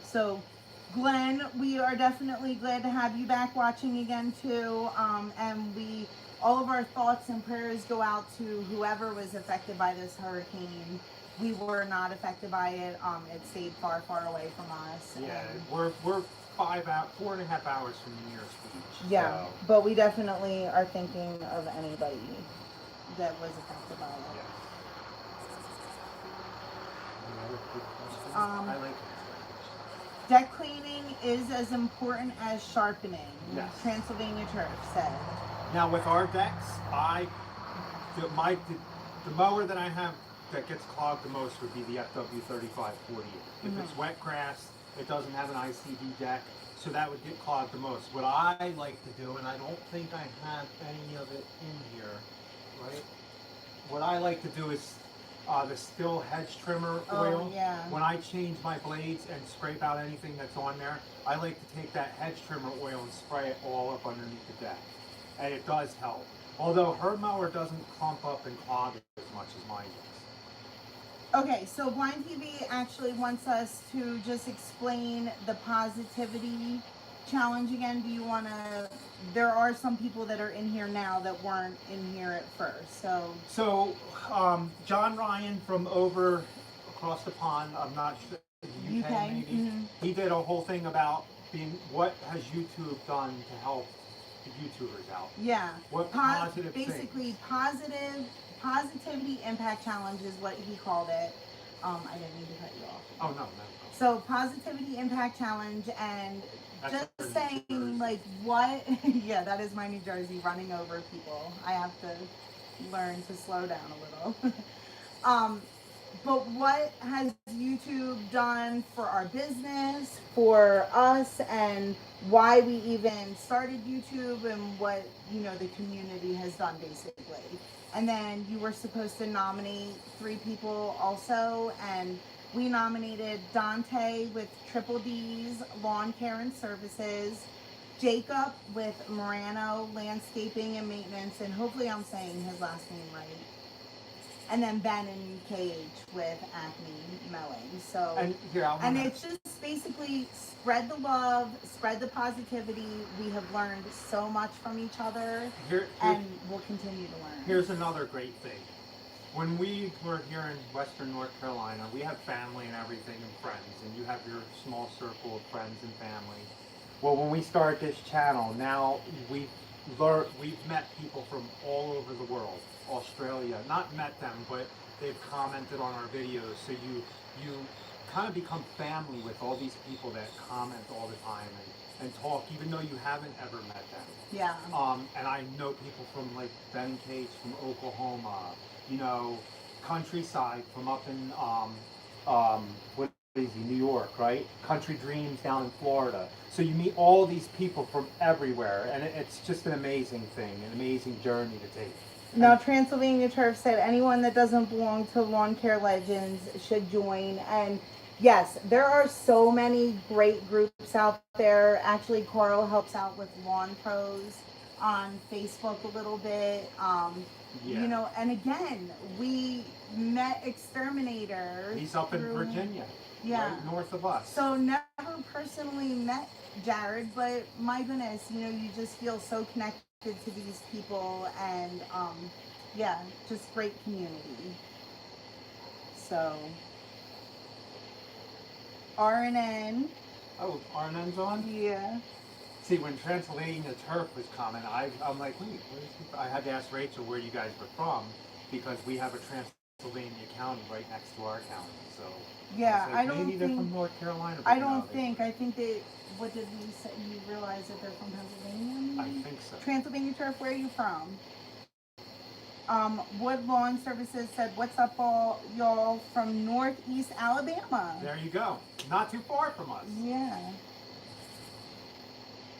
So, Glenn, we are definitely glad to have you back watching again too. And all of our thoughts and prayers go out to whoever was affected by this hurricane. We were not affected by it. It stayed far away from us. Yeah, we're 4.5 hours from the nearest beach. Yeah, so. but we definitely are thinking of anybody that was affected by it. Yeah. I like it. Deck cleaning is as important as sharpening. Yes. Transylvania Turf said. Now with our decks, the mower that I have that gets clogged the most would be the FW3548. If it's wet grass, it doesn't have an ICD deck, so that would get clogged the most. What I like to do, and I don't think I have any of it in here, right? What I like to do is the Still hedge trimmer oil. Oh, yeah. When I change my blades and scrape out anything that's on there, I like to take that hedge trimmer oil and spray it all up underneath the deck. And it does help. Although her mower doesn't clump up and clog as much as mine does. Okay, so Blind TV actually wants us to just explain the positivity challenge again. Do you want to? There are some people that are in here now that weren't in here at first. So John Ryan from over across the pond, I'm not sure, UK maybe, he did a whole thing about what has YouTube done to help the YouTubers out. Yeah. What positive basically things? Positivity impact challenge is what he called it. I didn't mean to cut you off. Oh no. So positivity impact challenge, and That's just saying like what? Yeah, that is my New Jersey running over people. I have to learn to slow down a little. But what has YouTube done for our business, for us, and why we even started YouTube, and what the community has done basically. And then you were supposed to nominate 3 people also, and we nominated Dante with Triple D's Lawn Care and Services, Jacob with Morano Landscaping and Maintenance, and hopefully I'm saying his last name right. And then Ben and KH with Acme Mowing. So, and it's just basically spread the love, spread the positivity. We have learned so much from each other, and we'll continue to learn. Here's another great thing. When we were here in Western North Carolina, we have family and everything and friends, and you have your small circle of friends and family. Well, when we started this channel, now we've met people from all over the world. Australia, not met them, but they've commented on our videos, so you kind of become family with all these people that comment all the time and talk, even though you haven't ever met them. Yeah. And I know people from like Ben Cage from Oklahoma, Countryside from up in what is he, New York, right? Country Dreams down in Florida. So you meet all these people from everywhere, and it's just an amazing thing, an amazing journey to take. Now, Transylvania Turf said anyone that doesn't belong to Lawn Care Legends should join. And Yes, there are so many great groups out there. Actually, Coral helps out with Lawn Pros on Facebook a little bit. You Yeah. know, and again, we met Exterminator. He's up in through- Virginia, Yeah. right north of us. So never personally met Jared, but my goodness, you know, you just feel so connected to these people, and yeah, just great community. So RNN, Oh, Arnon's on? yeah. See, when Transylvania Turf was coming, I'm like, wait, where's he? I had to ask Rachel where you guys were from because we have a Transylvania county right next to our county. So Yeah, was I don't maybe they're think- from North Carolina. But I no, don't they think. weren't. I think they. What did we say? You realize that they're from Pennsylvania? I think so. Transylvania Turf. Where are you from? Wood Lawn Services said, "What's up, all y'all from Northeast Alabama?" There you go. Not too far from us. Yeah.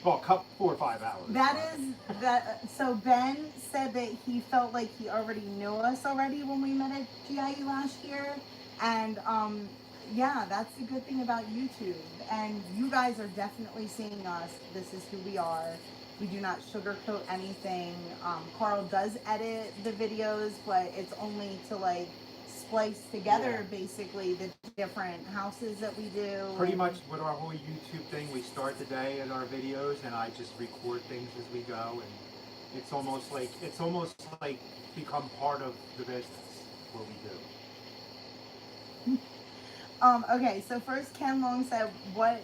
Well, 4 or 5 hours. That is that. So Ben said that he felt like he already knew us already when we met at GIE last year, and yeah, that's the good thing about YouTube. And you guys are definitely seeing us. This is who we are. We do not sugarcoat anything. Carl does edit the videos, but it's only to like splice together basically the different houses that we do. Pretty much with our whole YouTube thing, we start the day in our videos, and I just record things as we go, and it's almost like become part of the business what we do. Okay, so first Ken Long said, what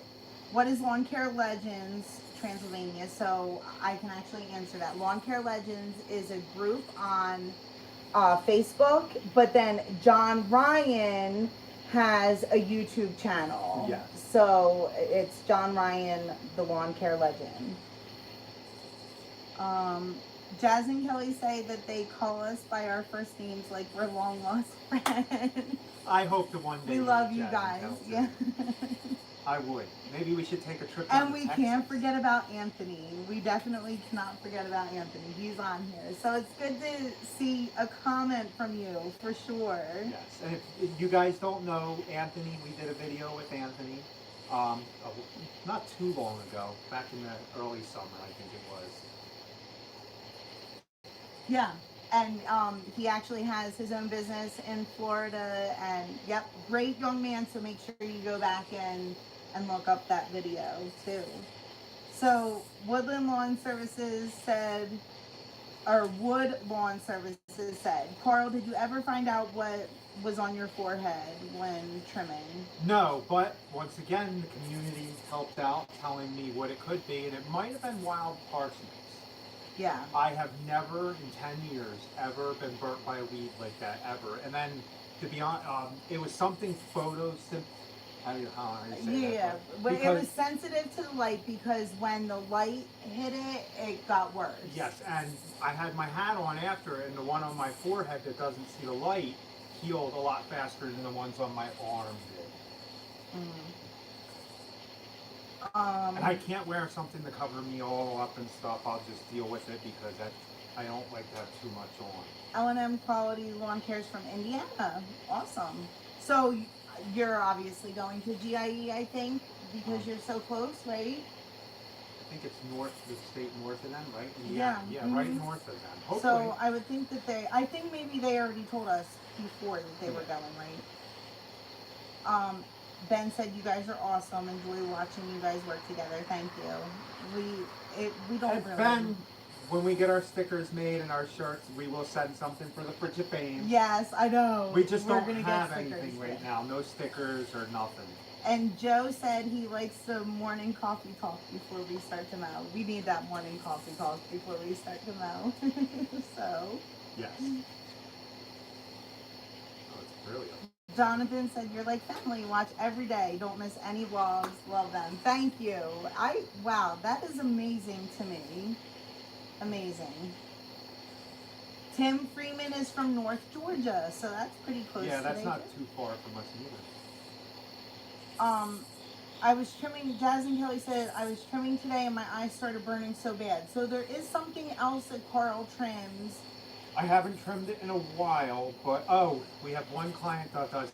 is Lawn Care Legends Transylvania? So I can actually answer that. Lawn Care Legends is a group on Facebook, but then John Ryan has a YouTube channel. Yes. So it's John Ryan, the Lawn Care Legend. Jazz and Kelly say that they call us by our first names like we're long lost friends. I hope to one day. We love meet you Jazz guys. and Kelsey. Yeah. I would. Maybe we should take a trip down And to we Texas. can't forget about Anthony. We definitely cannot forget about Anthony. He's on here. So it's good to see a comment from you, for sure. Yes, and if you guys don't know Anthony, we did a video with Anthony not too long ago, back in the early summer, I think it was. Yeah. And he actually has his own business in Florida. And, yep, great young man. So make sure you go back and look up that video, too. So Woodland Lawn Services said, or Wood Lawn Services said, Carl, did you ever find out what was on your forehead when trimming? No, but once again, the community helped out telling me what it could be, and it might have been wild parsnips. Yeah. I have never in 10 years ever been burnt by a weed like that, ever. And then, to be honest, it was something photosynthetic. How do you say that? Yeah, but it Because- was sensitive to the light because when the light hit it, it got worse. Yes, and I had my hat on after it, and the one on my forehead that doesn't see the light healed a lot faster than the ones on my arm did. And I can't wear something to cover me all up and stuff. I'll just deal with it because I don't like to have too much on. L&M Quality Lawn Cares from Indiana. Awesome. So you're obviously going to GIE, I think, because you're so close, right? I think it's north, the state north of them, right? Yeah. Yeah, right north of them. Hopefully. So I would think that I think maybe they already told us before that they were going, right? Ben said you guys are awesome. Enjoy watching you guys work together. Thank you. We don't And really. Ben, when we get our stickers made and our shirts, we will send something for the Fridge of Fame. Yes, I know. We just We're don't gonna have get stickers, anything right yeah. now. No stickers or nothing. And Joe said he likes the morning coffee talk before we start to mow. We need that morning coffee talk before we start to mow. So. Yes. Oh, it's brilliant. Jonathan said, you're like family. Watch every day. Don't miss any vlogs. Love them. Thank you. Wow, that is amazing to me. Amazing. Tim Freeman is from North Georgia, so that's pretty close. Yeah, that's today, not too. too far from us either. I was trimming, Jazz and Kelly said, I was trimming today and my eyes started burning so bad. So there is something else that Carl trims. I haven't trimmed it in a while, but we have one client that does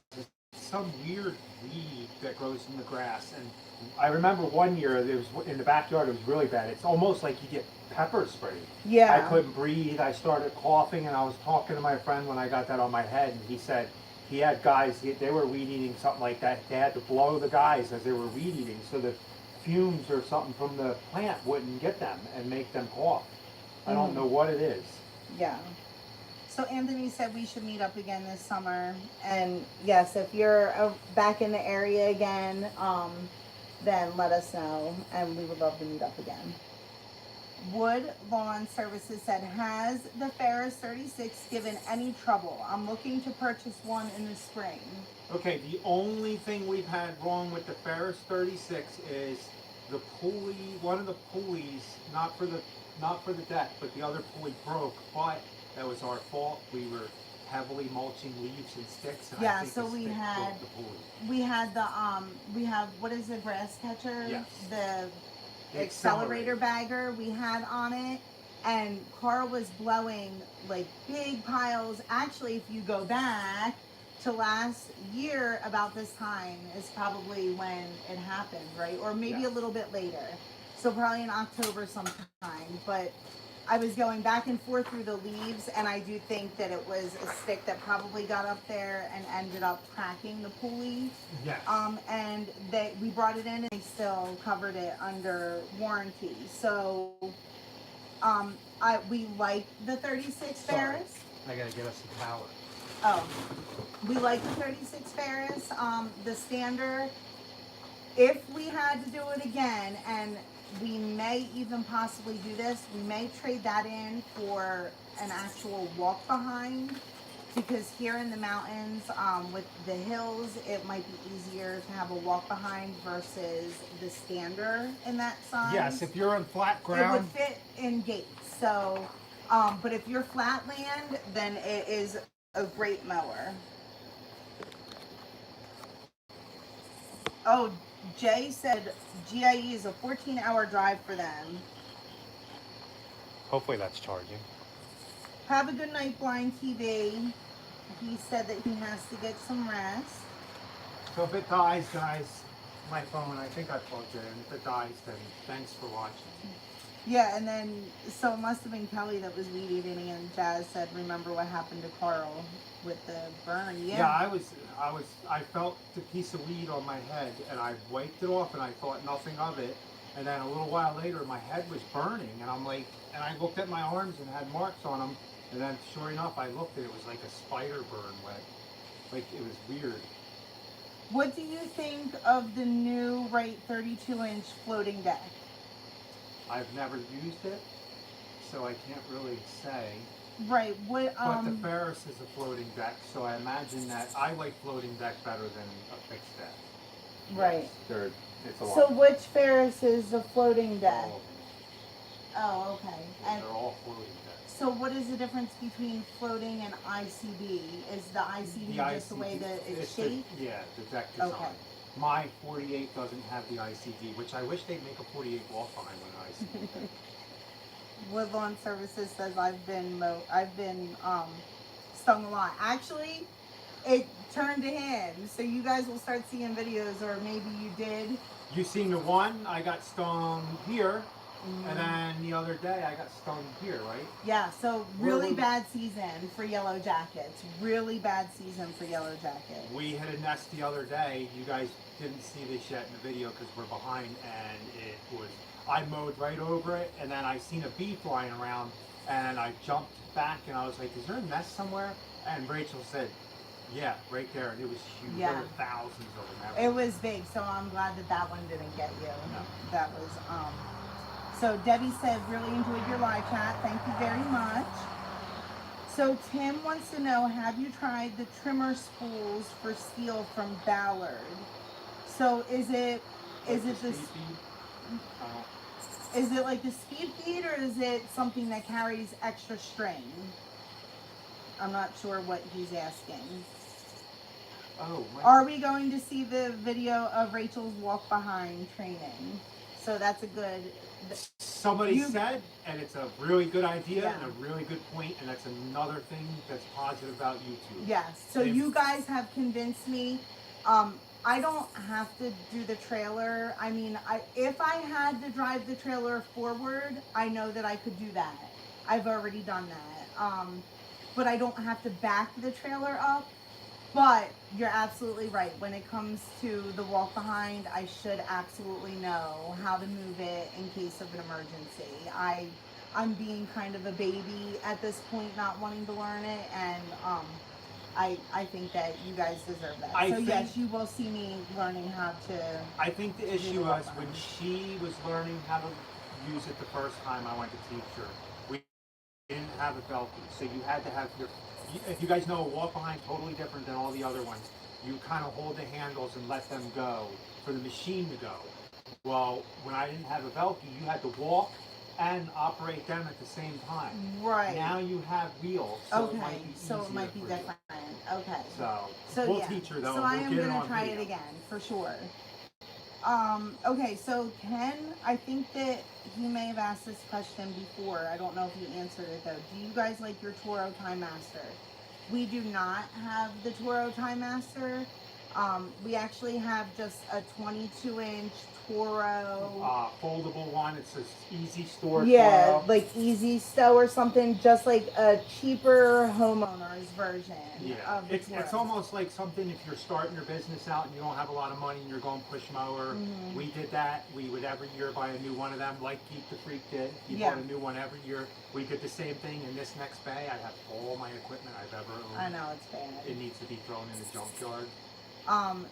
some weird weed that grows in the grass. And I remember one year, there was in the backyard, it was really bad. It's almost like you get pepper sprayed. Yeah. I couldn't breathe. I started coughing, and I was talking to my friend when I got that on my head, and he said he had guys, they were weed eating something like that. They had to blow the guys as they were weed eating so the fumes or something from the plant wouldn't get them and make them cough. I don't know what it is. Yeah. So Anthony said we should meet up again this summer, and yes, if you're back in the area again, then let us know, and we would love to meet up again. Wood Lawn Services said, has the Ferris 36 given any trouble? I'm looking to purchase one in the spring. Okay, the only thing we've had wrong with the Ferris 36 is the pulley, one of the pulleys, not for the deck, but the other pulley broke, but that was our fault. We were heavily mulching leaves and sticks, and Yeah, I think so the we stick had broke the pulley. we had the we have, what is the grass catcher? Yes. The accelerator bagger we had on it, and Carl was blowing like big piles. Actually, if you go back to last year about this time is probably when it happened, right? Or maybe a little bit later. So probably in October sometime. But I was going back and forth through the leaves, and I do think that it was a stick that probably got up there and ended up cracking the pulley. Yes. And we brought it in, and they still covered it under warranty. So, we like the 36 Ferris. I gotta get us a power. Oh, we like the 36 Ferris. The standard. If we had to do it again, and we may even possibly do this, we may trade that in for an actual walk behind, because here in the mountains, with the hills, it might be easier to have a walk behind versus the stander in that size. Yes, if you're on flat ground. It would fit in gates. So, but if you're flat land, then it is a great mower. Oh, Jay said GIE is a 14-hour drive for them. Hopefully that's charging. Have a good night, Blind TV. He said that he has to get some rest. So if it dies, guys, my phone, I think I plugged it in. If it dies, then thanks for watching. Yeah, and then, so it must have been Kelly that was weed eating, and Jazz said, remember what happened to Carl with the burn. Yeah, I felt the piece of weed on my head, and I wiped it off, and I thought nothing of it. And then a little while later, my head was burning, and I'm like, and I looked at my arms and had marks on them, and then sure enough, I looked and it was like a spider burn wet. Like, it was weird. What do you think of the new Right 32-inch floating deck? I've never used it, so I can't really say. Right, what, But the Ferris is a floating deck, so I imagine that I like floating deck better than a fixed deck. right. Yes, it's a lot. So which Ferris is the floating deck? All of them. Oh, okay. And They're all floating decks. so what is the difference between floating and ICB? Is the ICB just the way that it's shaped? Yeah, the deck design. Okay. My 48 doesn't have the ICD, which I wish they'd make a 48 walk behind with an ICD. Woodlawn Services says I've been stung a lot. Actually, it turned to him, so you guys will start seeing videos, or maybe you did. You seen the one? I got stung here, and then the other day I got stung here, right? Yeah, so really bad season for yellow jackets. Really bad season for yellow jackets. We hit a nest the other day. You guys didn't see this yet in the video because we're behind, and it was, I mowed right over it, and then I seen a bee flying around, and I jumped back, and I was like, is there a nest somewhere? And Rachel said, yeah, right there, and it was huge. Yeah. There were thousands of them. It was big, so I'm glad that that one didn't get you. No. That was, so Debbie said, really enjoyed your live chat. Thank you very much. So Tim wants to know, have you tried the trimmer spools for steel from Ballard? So is it this? Is it like the speed feed, or is it something that carries extra strain? I'm not sure what he's asking. Oh, Are we going to see the video of Rachel's walk behind training? So that's a good. Somebody said, and it's a really good idea Yeah. and a really good point, and that's another thing that's positive about YouTube. Yes. So you guys have convinced me I don't have to do the trailer. I mean, if I had to drive the trailer forward, I know that I could do that. I've already done that. But I don't have to back the trailer up. But you're absolutely right. When it comes to the walk behind, I should absolutely know how to move it in case of an emergency. I'm being kind of a baby at this point, not wanting to learn it, and I think that you guys deserve that. I So think- yes, you will see me learning how to. I think the issue walk was when behind. she was learning how to use it the first time I went to teach her, we didn't have a Velcro, so you had to have your. If you guys know, a walk behind totally different than all the other ones. You kind of hold the handles and let them go for the machine to go. Well, when I didn't have a Velcro, you had to walk and operate them at the same time. Right. Now you have wheels, so Okay. it might be So it easier might be for you. different. Okay. So we'll yeah. teach her though. So We'll I am get it gonna on try video. it again for sure. Okay, so Ken, I think that he may have asked this question before. I don't know if he answered it though. Do you guys like your Toro Time Master? We do not have the Toro Time Master. We actually have just a 22-inch Toro. Foldable one. It's an easy storage. Yeah, Toro. like Easy Stow or something, just like a cheaper homeowner's version Yeah, of the Toro. it's almost like something if you're starting your business out and you don't have a lot of money and you're going push mower. Mhm. We did that. We would every year buy a new one of them, like Geek the Freak did. He Yeah. bought a new one every year. We did the same thing in this next bay. I have all my equipment I've ever owned. I know it's bad. It needs to be thrown in the junkyard.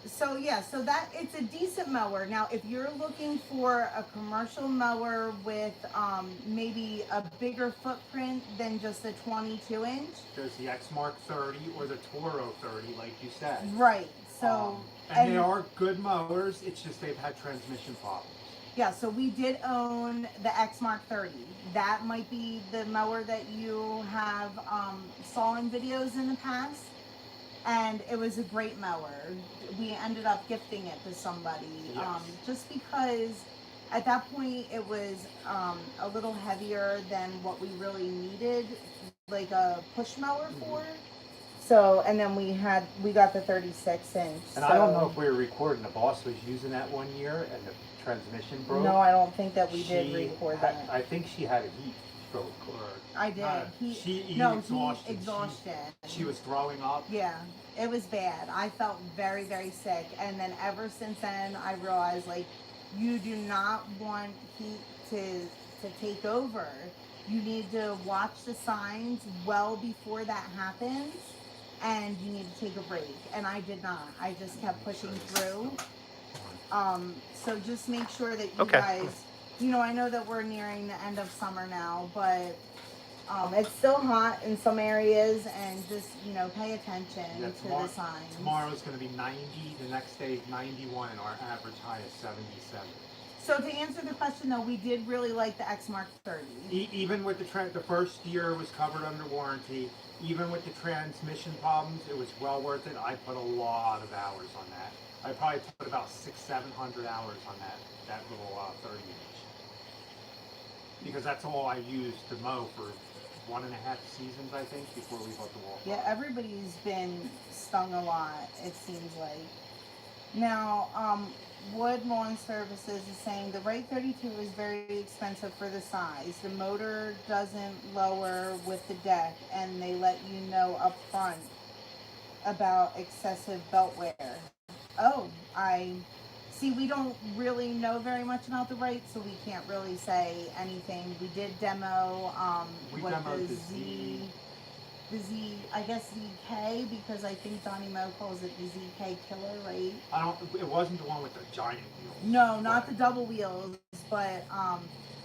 So yeah, so that it's a decent mower. Now, if you're looking for a commercial mower with maybe a bigger footprint than just a 22-inch, There's the X Mark 30 or the Toro 30, like you said. right? So and they are good mowers. It's just they've had transmission problems. yeah, so we did own the X Mark 30. That might be the mower that you have saw in videos in the past. And it was a great mower. We ended up gifting it to somebody, Yes. just because at that point it was a little heavier than what we really needed, like a push mower for. So, and then we got the 36-inch. And I don't know if we were recording. The boss was using that one year, and the transmission broke. No, I don't think that we did She record had- that. I think she had a heat stroke, or I did. heat Exhaustion. exhaustion. She was throwing up. Yeah, it was bad. I felt very, very sick. And then ever since then, I realized, like, you do not want heat to take over. You need to watch the signs well before that happens, and you need to take a break. And I did not. I just kept pushing through. So just make sure that you guys, I know that we're nearing the end of summer now, but it's still hot in some areas, and just, pay attention Yeah, to the signs. Tomorrow's going to be 90. The next day is 91, and our average high is 77. So to answer the question though, we did really like the X Mark 30. Even with the first year was covered under warranty. Even with the transmission problems, it was well worth it. I put a lot of hours on that. I probably put about 600-700 hours on that little 30-inch. Because that's all I used to mow for 1.5 seasons, I think, before we bought the wall. Yeah, everybody's been stung a lot, it seems like. Now, Wood Lawn Services is saying the Right 32 is very expensive for the size. The motor doesn't lower with the deck, and they let you know up front about excessive belt wear. Oh, we don't really know very much about the Right, so we can't really say anything. We did demo We what demoed the Z, I guess ZK, because I think Donnie Mo calls it the ZK Killer, right? It wasn't the one with the giant wheels. No, not the double wheels, but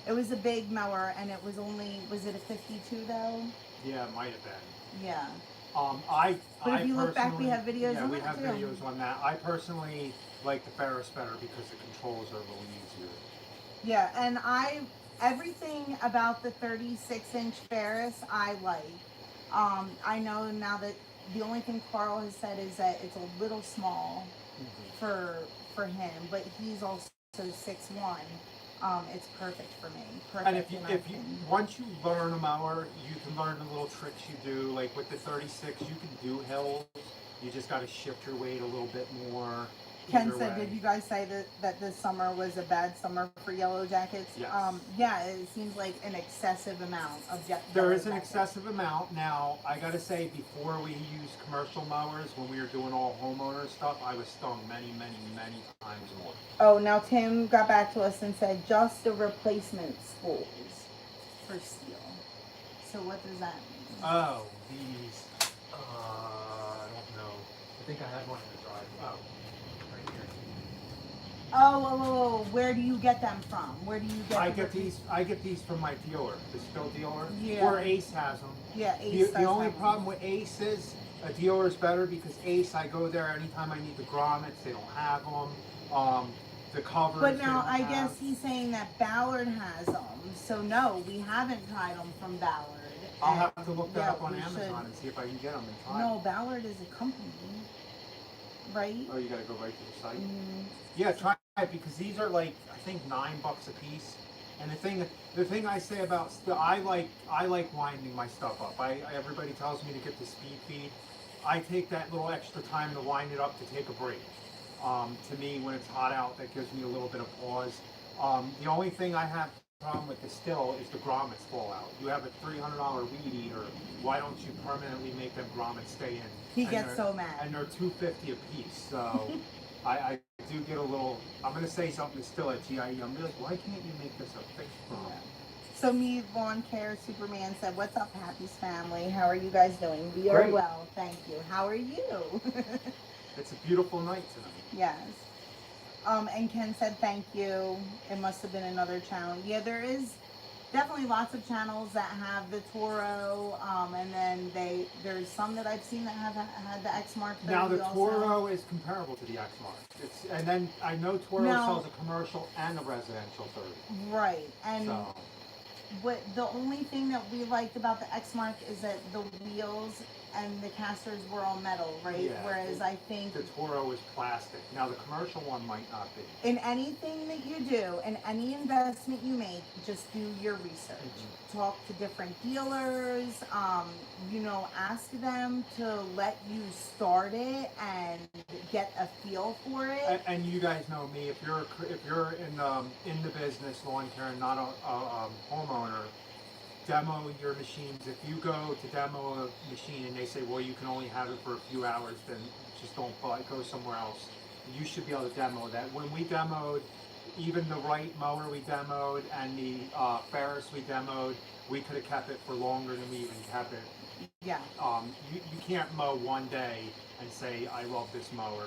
it was a big mower, and it was it a 52 though? Yeah, it might have been. Yeah. But if you look back, we have videos yeah, on we that have too. videos on that. I personally like the Ferris better because the controls are a little easier. Yeah, and everything about the 36-inch Ferris I like. I know now that the only thing Carl has said is that it's a little small for him, but he's also 6'1". It's perfect for me. Perfect. And if you once you learn a mower, you can learn the little tricks you do. Like with the 36, you can do hills. You just got to shift your weight a little bit more. Ken either said, way. did you guys say that this summer was a bad summer for yellow jackets? Yes. Yeah, it seems like an excessive amount of There yellow is an jackets. excessive amount. Now, I got to say, before we used commercial mowers, when we were doing all homeowner stuff, I was stung many, many, many times more. Oh, now Tim got back to us and said just the replacement spools for steel. So what does that mean? Oh, these, I don't know. I think I had one in the drive. Oh, right here. Oh, where do you get them from? Where do you get I the get these from my dealer, the still dealer. Yeah. Or Ace has them. Yeah, Ace The does only have them. problem with Ace is a dealer is better because Ace, I go there anytime I need the grommets, they don't have them. The covers. But they now don't I have. guess he's saying that Ballard has them. So no, we haven't tried them from Ballard. I'll And, have to look that yeah, up on we Amazon should. and see if I can get them and try No, them. Ballard is a company, right? Oh, you gotta go right to the site? Mhm. Yeah, try it because these are like, I think $9 a piece. And the thing I say about I like winding my stuff up. Everybody tells me to get the speed feed. I take that little extra time to wind it up to take a break. To me, when it's hot out, that gives me a little bit of pause. The only thing I have problem with the still is the grommets fall out. You have a $300 weed eater. Why don't you permanently make them grommets stay in? He And gets they're- so mad. And they're $250 a piece. So I do get a little. I'm gonna say something to still at GIE. I'm gonna be like, why can't you make this a fixed problem? So me, Lawn Care Superman said, "What's up, Happy's family? How are you guys doing? We are Great. well, thank you. How are you?" It's a beautiful night tonight. Yes. And Ken said, "Thank you. It must have been another channel." Yeah, there is definitely lots of channels that have the Toro, and then there's some that I've seen that have had the X Mark 30 Now the also. Toro is comparable to the X Mark. And then I know Toro Now- sells a commercial and a residential 30. Right, and So what the only thing that we liked about the X Mark is that the wheels and the casters were all metal, right? Yeah, Whereas I think the Toro is plastic. Now the commercial one might not be. in anything that you do, in any investment you make, just do your research. Mm-hmm. Talk to different dealers. Ask them to let you start it and get a feel for it. And you guys know me. If you're in the business, lawn care, and not a homeowner, demo your machines. If you go to demo a machine and they say, well, you can only have it for a few hours, then just don't buy it. Go somewhere else. You should be able to demo that. When we demoed, even the Wright mower we demoed and the Ferris we demoed, we could have kept it for longer than we even kept it. Yeah. You can't mow one day and say, I love this mower.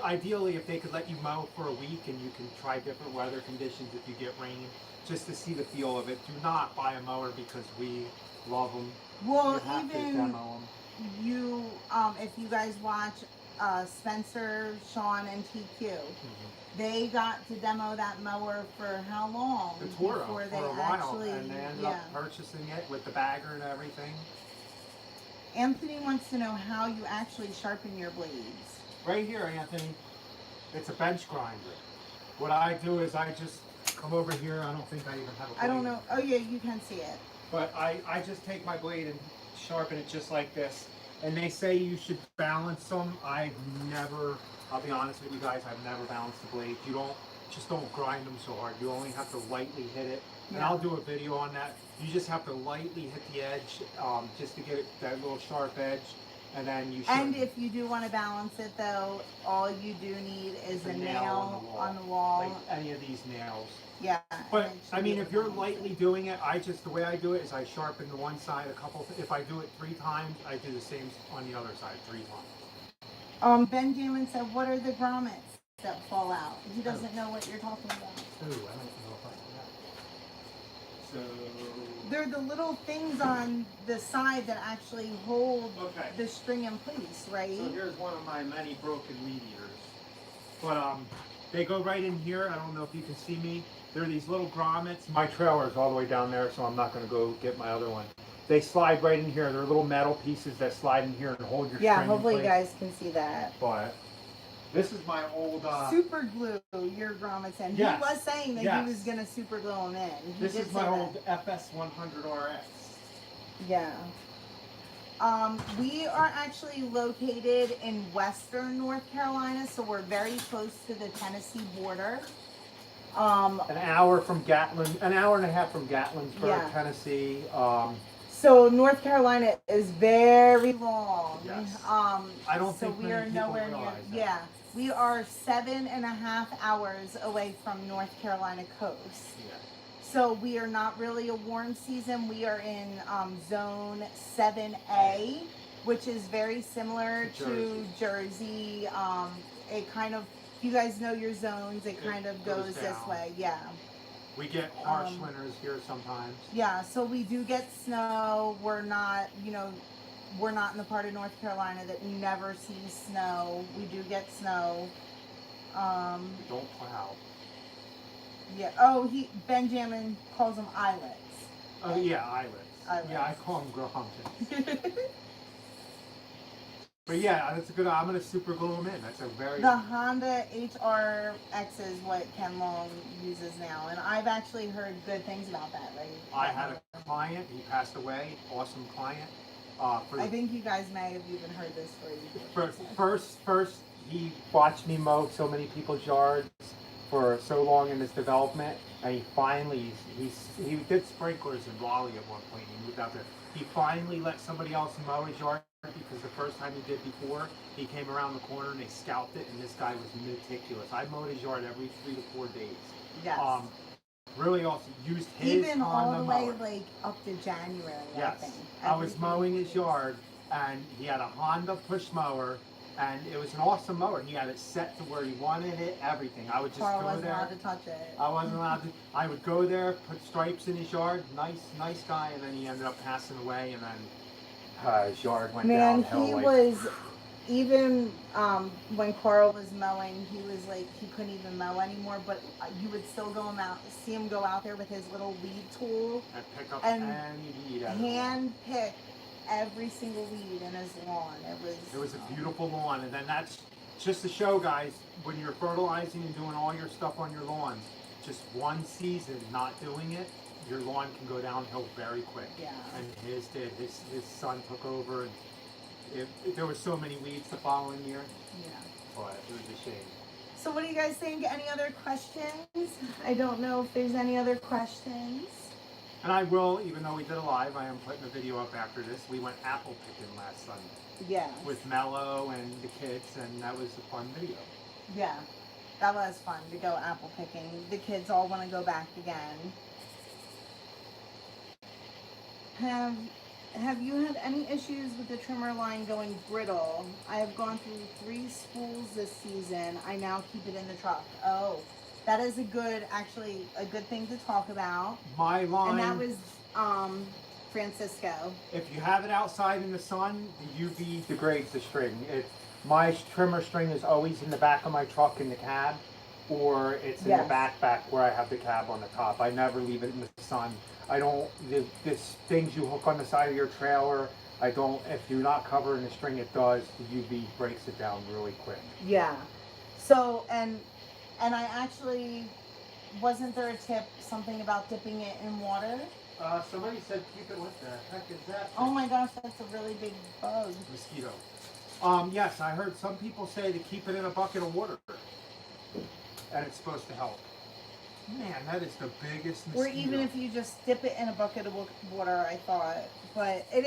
Ideally, if they could let you mow for a week and you can try different weather conditions if you get rain, just to see the feel of it. Do not buy a mower because we love them. Well, You have to even demo them. if you guys watch Spencer, Sean, and TQ, Mm-hmm. they got to demo that mower for how long The Toro before for they a while, actually? and they ended up purchasing it with the bagger and everything. Anthony wants to know how you actually sharpen your blades. Right here, Anthony, it's a bench grinder. What I do is I just come over here. I don't think I even have a blade. I don't know. Oh yeah, you can see it. But I just take my blade and sharpen it just like this. And they say you should balance them. I'll be honest with you guys, I've never balanced the blade. Just don't grind them so hard. You only have to lightly hit it. And Yeah. I'll do a video on that. You just have to lightly hit the edge just to get it, that little sharp edge. And then you should. And if you do want to balance it though, all you do need is a nail on the wall. Like any of these nails. Yeah. But and it should I be mean, able if to you're balance lightly it. doing it, the way I do it is I sharpen the one side if I do it 3 times, I do the same on the other side 3 times. Benjamin said, "What are the grommets that fall out?" He doesn't know what you're talking about. Ooh, I don't know if I do that. So They're the little things on the side that actually hold Okay. the string in place, right? So here's one of my many broken weed eaters. But they go right in here. I don't know if you can see me. They're these little grommets. My trailer's all the way down there, so I'm not going to go get my other one. They slide right in here. They're little metal pieces that slide in here and hold your Yeah, string hopefully in you place. guys can see that. But this is my old. Super glue your grommets in. Yes, He was saying that yes. he was going to super glue them in. He This did is my say old FS100 RX. that. Yeah. We are actually located in western North Carolina, so we're very close to the Tennessee border. An hour from Gatlin, an hour and a half from Gatlinburg, Yeah. Tennessee. So North Carolina is very long. Yes. Um, I don't so think we many are people nowhere near. realize that. Yeah, we are 7.5 hours away from North Carolina coast. Yeah. So we are not really a warm season. We are in zone 7A, which is very similar to Jersey. It kind of, you guys know your zones. It kind of goes this down. way. Yeah. We get harsh winters here sometimes. Yeah, so we do get snow. We're not, we're not in the part of North Carolina that never sees snow. We do get snow. We don't plow. Yeah. Oh, Benjamin calls them islets. Oh yeah, islets. Yeah, I call them grubs. But yeah, that's a good. I'm gonna super glue them in. That's a very. The Honda HRX is what Ken Long uses now, and I've actually heard good things about that. Right? I had a client. He passed away. Awesome client. I think you guys may have even heard this story. First, he watched me mow so many people's yards for so long in this development, and he finally he did sprinklers in Raleigh at one point. He moved out there. He finally let somebody else mow his yard because the first time he did before, he came around the corner and they scalped it, and this guy was meticulous. I mowed his yard every 3 to 4 days. Yes. Really also used his even all Honda the way mower. like up to January. Yes. I think. I was mowing his yard, and he had a Honda push mower, and it was an awesome mower. He had it set to where he wanted it, everything. I would just Carl go wasn't there. allowed to touch it. I wasn't allowed to. I would go there, put stripes in his yard. Nice guy, and then he ended up passing away, and then his yard went downhill. He was even when Carl was mowing, he was like he couldn't even mow anymore. But you would still see him go out there with his little weed tool and pick up and any weed out of hand pick every single weed in his lawn. It was a beautiful lawn, and then that's just to show guys when you're fertilizing and doing all your stuff on your lawn, just one season not doing it, your lawn can go downhill very quick. Yeah. And his did. His son took over, and there was so many weeds the following year. Yeah. But it was a shame. So what do you guys think? Any other questions? I don't know if there's any other questions. And I will, even though we did a live, I am putting a video up after this. We went apple picking last Sunday. Yeah. With Mello and the kids, and that was a fun video. Yeah. That was fun to go apple picking. The kids all want to go back again. Have you had any issues with the trimmer line going brittle? I have gone through 3 spools this season. I now keep it in the truck. Oh, that is a good thing to talk about. My line. And that was Francisco. If you have it outside in the sun, the UV degrades the string. My trimmer string is always in the back of my truck in the cab, or it's in the backpack where I have the cab on the top. I never leave it in the sun. I don't, this things you hook on the side of your trailer, if you're not covering the string, it does, the UV breaks it down really quick. Yeah. So, and I actually, wasn't there a tip, something about dipping it in water? Somebody said keep it, what the heck is that? Oh my gosh, that's a really big bug. Mosquito. Yes, I heard some people say to keep it in a bucket of water, and it's supposed to help. Man, that is the biggest mosquito. Or even if you just dip it in a bucket of water, I thought. But it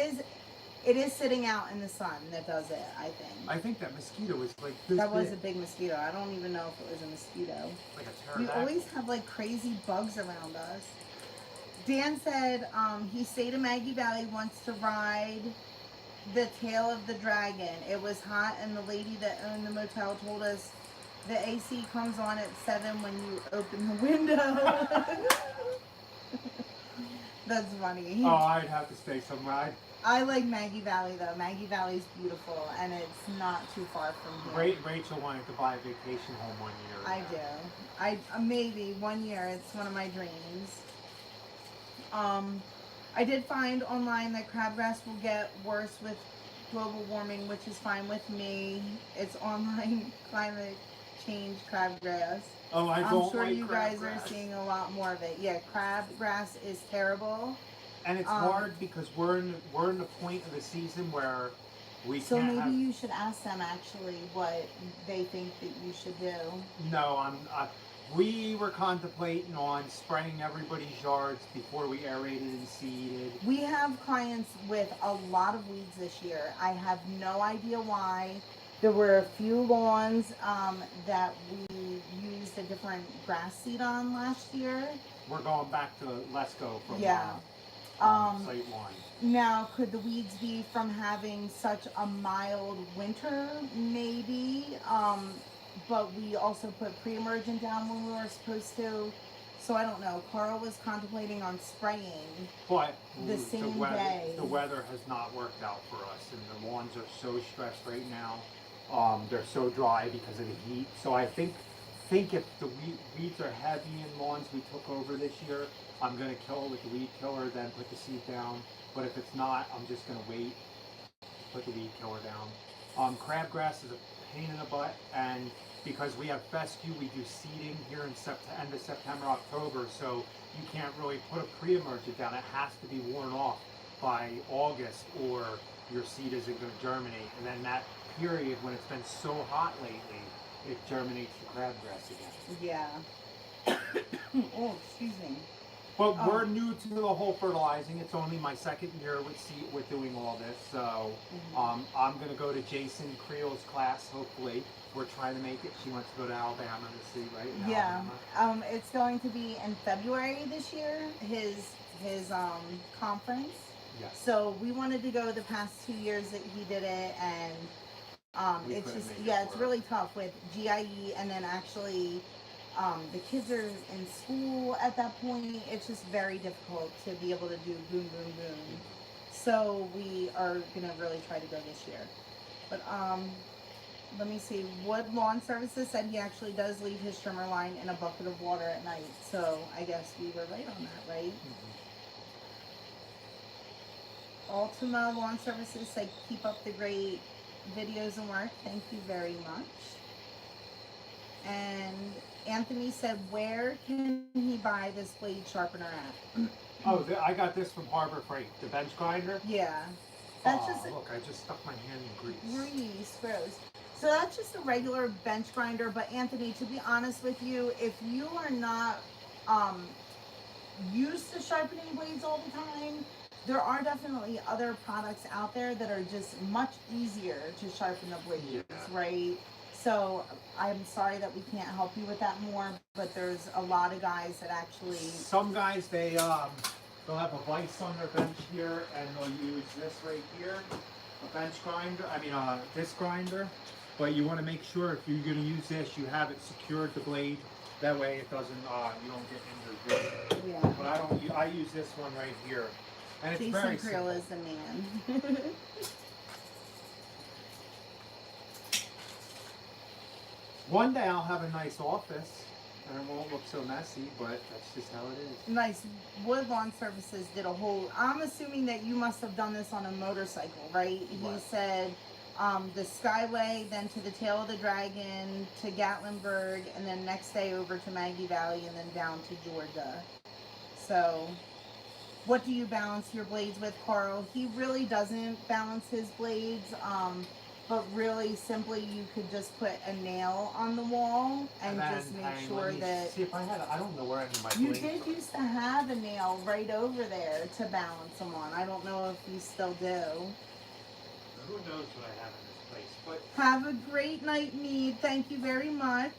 is sitting out in the sun that does it, I think. I think that mosquito is like this That was big. a big mosquito. I don't even know if it was a mosquito. Like a We pterodactyl. always have like crazy bugs around us. Dan said he stayed in Maggie Valley wants to ride the tail of the dragon. It was hot, and the lady that owned the motel told us the AC comes on at 7 when you open the window. That's funny. Oh, I'd have to stay somewhere. I like Maggie Valley though. Maggie Valley's beautiful, and it's not too far from here. Rachel wanted to buy a vacation home one year. I do. Maybe one year. It's one of my dreams. I did find online that crabgrass will get worse with global warming, which is fine with me. It's online climate change crabgrass. Oh, I don't I'm sure like you guys crabgrass. are seeing a lot more of it. Yeah, crabgrass is terrible. And it's hard because we're in the point of the season where we So can't maybe have. you should ask them actually what they think that you should do. No, we were contemplating on spraying everybody's yards before we aerated and seeded. We have clients with a lot of weeds this year. I have no idea why. There were a few lawns that we used a different grass seed on last year. We're going back to Let's Go from site one. Now, could the weeds be from having such a mild winter? Maybe. But we also put pre-emergent down when we were supposed to. So I don't know. Carl was contemplating on spraying But the same day. the weather has not worked out for us, and the lawns are so stressed right now. They're so dry because of the heat. So I think if the weeds are heavy in lawns we took over this year, I'm going to kill it with the weed killer, then put the seed down. But if it's not, I'm just going to wait, put the weed killer down. Crabgrass is a pain in the butt, and because we have fescue, we do seeding here in end of September, October, so you can't really put a pre-emergent down. It has to be worn off by August or your seed isn't going to germinate. And then that period when it's been so hot lately, it germinates the crabgrass again. Yeah. Oh, excuse me. But we're new to the whole fertilizing. It's only my second year with doing all this. So I'm going to go to Jason Creel's class, hopefully. We're trying to make it. She wants to go to Alabama to see, right? Yeah. It's going to be in February this year, his conference. Yes. So we wanted to go the past 2 years that he did it, and it's just, it's really tough with GIE, and then actually the kids are in school at that point. It's just very difficult to be able to do boom, boom, boom. So we are going to really try to go this year. But let me see. Wood Lawn Services said he actually does leave his trimmer line in a bucket of water at night. So I guess we were right on that, right? Ultima Lawn Services said keep up the great videos and work. Thank you very much. And Anthony said, where can he buy this blade sharpener at? Oh, I got this from Harbor Freight, the bench grinder. Yeah. That's look, I just stuck my hand in grease. Grease, gross. So that's just a regular bench grinder. But Anthony, to be honest with you, if you are not used to sharpening blades all the time, there are definitely other products out there that are just much easier to sharpen the blades, right? So I'm sorry that we can't help you with that more, but there's a lot of guys that actually... Some guys, they'll have a vise on their bench here, and they'll use this right here, a bench grinder, disc grinder. But you want to make sure if you're going to use this, you have it secured the blade. That way it doesn't, you don't get injured with it. Yeah. But I use this one right here. And it's very Jason Creel is the man. One day I'll have a nice office and it won't look so messy, but that's just how it is. Nice. Wood Lawn Services did a whole... I'm assuming that you must have done this on a motorcycle, right? What? He said the Skyway, then to the Tail of the Dragon, to Gatlinburg, and then next day over to Maggie Valley, and then down to Georgia. So... what do you balance your blades with, Carl? He really doesn't balance his blades, but really simply you could just put a nail on the wall and just make sure that... see if I had, I don't know where any of my You blades did are. used to have a nail right over there to balance them on. I don't know if you still do. Who knows what I have in this place, but... Have a great night, Mead. Thank you very much.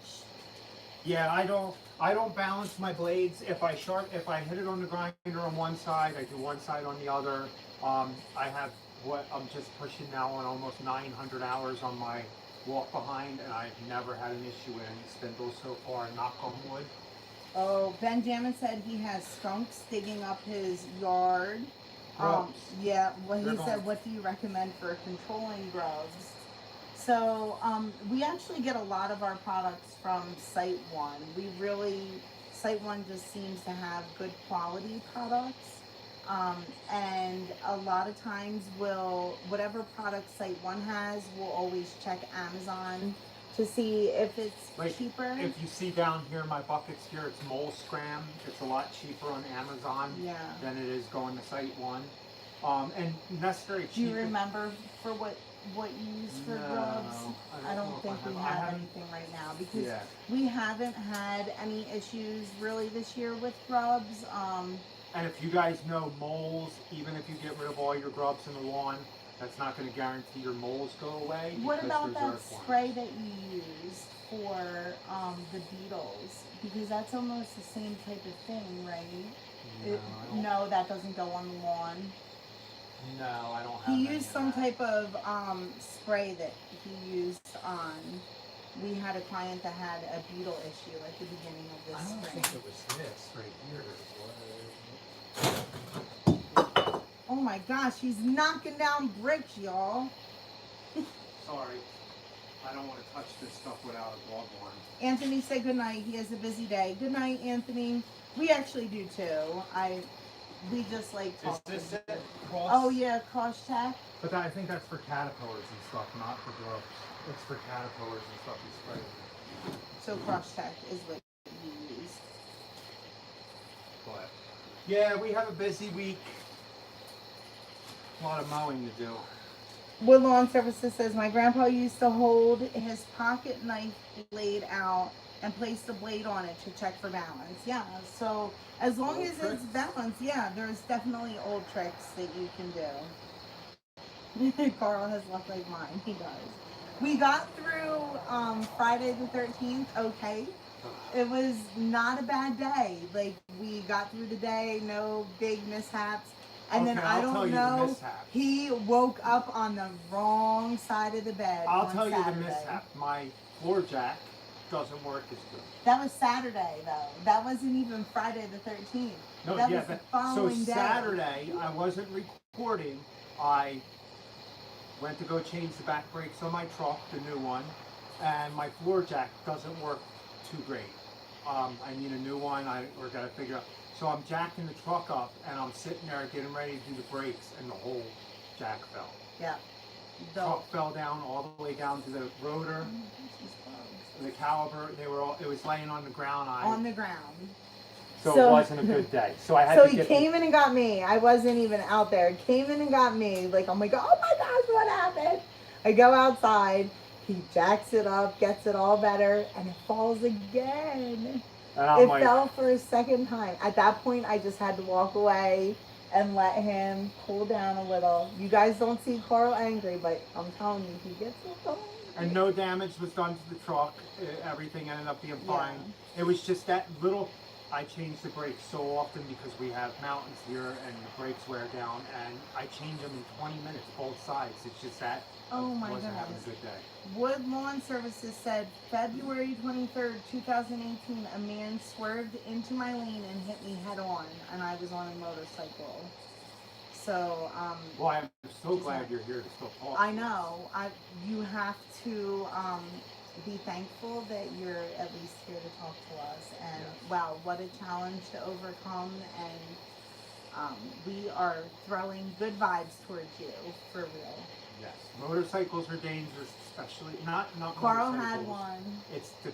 Yeah, I don't balance my blades. If I hit it on the grinder on one side, I do one side on the other. I have what I'm just pushing now on almost 900 hours on my walk behind, and I've never had an issue with any spindles so far, knock on wood. Oh, Benjamin said he has skunks digging up his yard. Grubs. Yeah, well, he said, what do you recommend for controlling grubs? So we actually get a lot of our products from Site One. Site One just seems to have good quality products. And a lot of times whatever product Site One has, we'll always check Amazon to see if it's Like, cheaper. if you see down here my buckets here, it's mole scram. It's a lot cheaper on Amazon Yeah. than it is going to Site One. And necessary Do you cheap. remember for what you use for No, grubs? I I don't don't know think if we I have haven't- anything right now because Yeah. we haven't had any issues really this year with grubs. And if you guys know moles, even if you get rid of all your grubs in the lawn, that's not going to guarantee your moles go away. What because about there's that earthworms. spray that you use for the beetles? Because that's almost the same type of thing, right? No, I don't, No, that doesn't go on the lawn. no, I don't have He any used of some that. type of spray that he used on. We had a client that had a beetle issue at the beginning of I this don't spring. think it was this right here. Oh my gosh, he's knocking down bricks, y'all. Sorry. I don't want to touch this stuff without a glove on. Anthony said good night. He has a busy day. Good night, Anthony. We actually do too. We just like Is talking. this it? Cross? Oh yeah, cross check. But I think that's for caterpillars and stuff, not for grubs. It's for caterpillars and stuff you spray. So cross check is what you use. But yeah, we have a busy week. A lot of mowing to do. Wood Lawn Services says my grandpa used to hold his pocket knife blade out and place the blade on it to check for balance. Yeah, so as long Old as tricks? it's balanced, yeah, there's definitely old tricks that you can do. Carl has luck like mine. He does. We got through Friday the 13th. Okay. It was not a bad day. Like, we got through the day, no big mishaps. And then Okay, I I'll tell don't you the know, mishap. he woke up on the wrong side of the bed. I'll on tell you the Saturday. mishap. My floor jack doesn't work as good. That was Saturday, though. That wasn't even Friday the 13th. No, that yeah, was the so following day. Saturday I wasn't recording. I went to go change the back brakes on my truck, the new one, and my floor jack doesn't work too great. I need a new one. We're gonna figure out. So I'm jacking the truck up, and I'm sitting there getting ready to do the brakes, and the whole jack fell. Yeah. The truck fell down all the way down to the rotor, the caliper. It was laying on the ground. On the ground. So So- it wasn't a good day. So I had So to he get came in and got me. I wasn't even out there. Came in and got me. Like, I'm like, oh my gosh, what happened? I go outside. He jacks it up, gets it all better, and it falls again. and I'm It like, fell for a second time. At that point, I just had to walk away and let him cool down a little. You guys don't see Carl angry, but I'm telling you, he gets a little and angry. no damage was done to the truck. Everything ended up being fine. Yeah. It was just that little. I change the brakes so often because we have mountains here and the brakes wear down, and I change them in 20 minutes, both sides. It's just that Oh I my wasn't having goodness. a good day. Wood Lawn Services said February 23rd, 2018, a man swerved into my lane and hit me head on, and I was on a motorcycle. So, Well, I'm so glad you're here to still talk. I know. You have to be thankful that you're at least here to talk to us. And Yes. wow, what a challenge to overcome. And we are throwing good vibes towards you, for real. Yes, motorcycles are dangerous, especially not Carl motorcycles. had one. It's the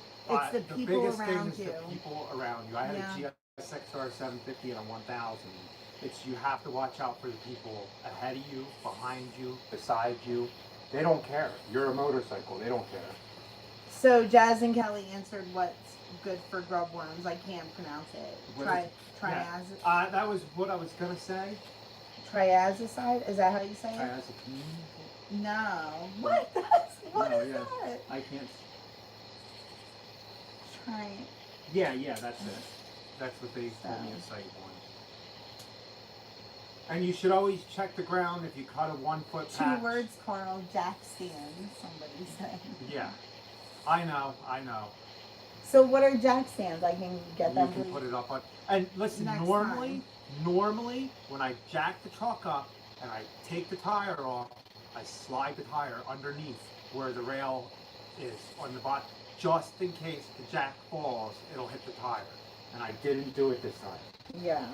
the people biggest thing around is you. the people around you. I had Yeah. a GSXR 750 and a 1000. It's you have to watch out for the people ahead of you, behind you, beside you. They don't care. You're a motorcycle. They don't care. So Jazz and Kelly answered what's good for grub worms. I can't pronounce it. What Try is- triaz That was what I was gonna say. triazicide. Is that how you say it? Triazepine. No. What? What No, is yeah. that? I can't. Try. Yeah, that's it. That's what they told me a site one. And you should always check the ground if you cut a 1 foot patch. 2 words, Carl. Jack stand. Somebody said. Yeah, I know. So what are jack stands? I can get You them. can put it up on. And listen, Next normally when I jack the truck up and I take the tire off, I slide the tire underneath where the rail is on the bottom, just in case the jack falls, it'll hit the tire. And I didn't do it this time. Yeah.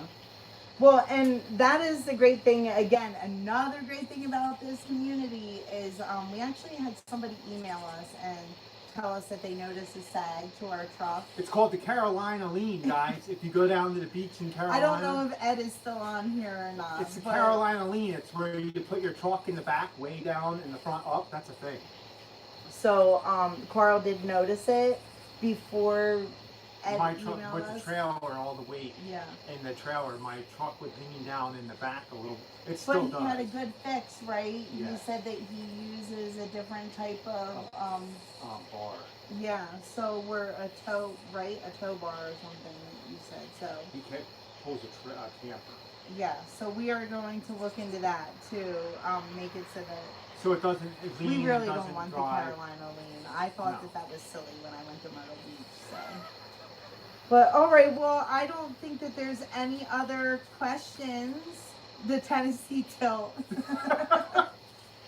Well, and that is the great thing. Again, another great thing about this community is we actually had somebody email us and tell us that they notice a sag to our truck. It's called the Carolina lean, guys. If you go down to the beach in Carolina. I don't know if Ed is still on here or not. It's the Carolina lean. It's where you put your truck in the back, way down, and the front up. That's a thing. So, Carl did notice it before Ed My truck emailed with us. the trailer, all the weight Yeah. in the trailer, my truck would lean down in the back a little. It But still he does. had a good fix, right? Yeah. He said that he uses a different type of, Bar. yeah, so we're a tow, right? A tow bar or something, you said, so. He pulls a camper. Yeah, so we are going to look into that to make it so that So it doesn't. It lean, we really doesn't don't want drive. the Carolina lean. I thought No. that was silly when I went to Myrtle Beach, so. But all right, well, I don't think that there's any other questions. The Tennessee tilt.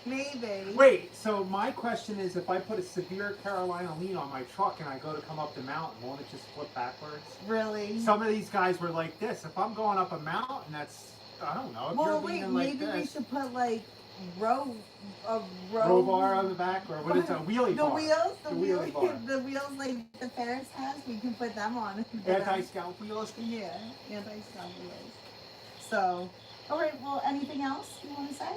Maybe. Wait, so my question is, if I put a severe Carolina lean on my truck and I go to come up the mountain, won't it just flip backwards? Really? Some of these guys were like this. If I'm going up a mountain, that's, I don't know. If Well, you're wait, leaning like maybe we this, should put like a row bar on the back, or what is it, a wheelie the bar? wheels, the wheelie bar. the wheels like the Ferris has. We can put them on. Anti-scalp wheels? Yeah, anti-scalp wheels. So, all right. Well, anything else you want to say?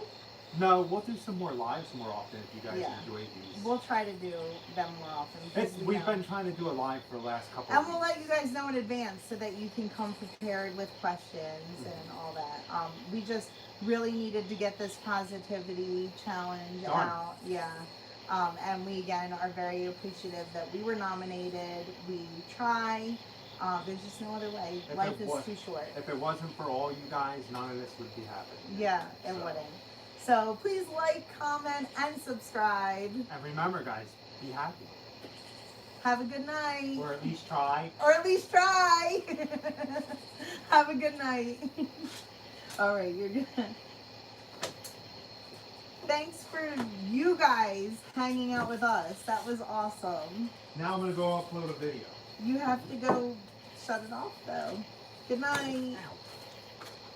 No, we'll do some more lives more often if you guys Yeah. enjoy these. We'll try to do them more often. because we We've know. been trying to do a live for the last couple And of we'll weeks. let you guys know in advance so that you can come prepared with questions and all that. We just really needed to get this positivity challenge Darn. out. Yeah. And we again are very appreciative that we were nominated. We try. There's just no other way. If Life it is was- too short. If it wasn't for all you guys, none of this would be happening. Yeah, it So- wouldn't. So please like, comment, and subscribe. And remember, guys, be happy. Have a good night. Or at least try. Or at least try. Have a good night. All right, you're good. Thanks for you guys hanging out with us. That was awesome. Now I'm going to go upload a video. You have to go shut it off though. Good night. Ow.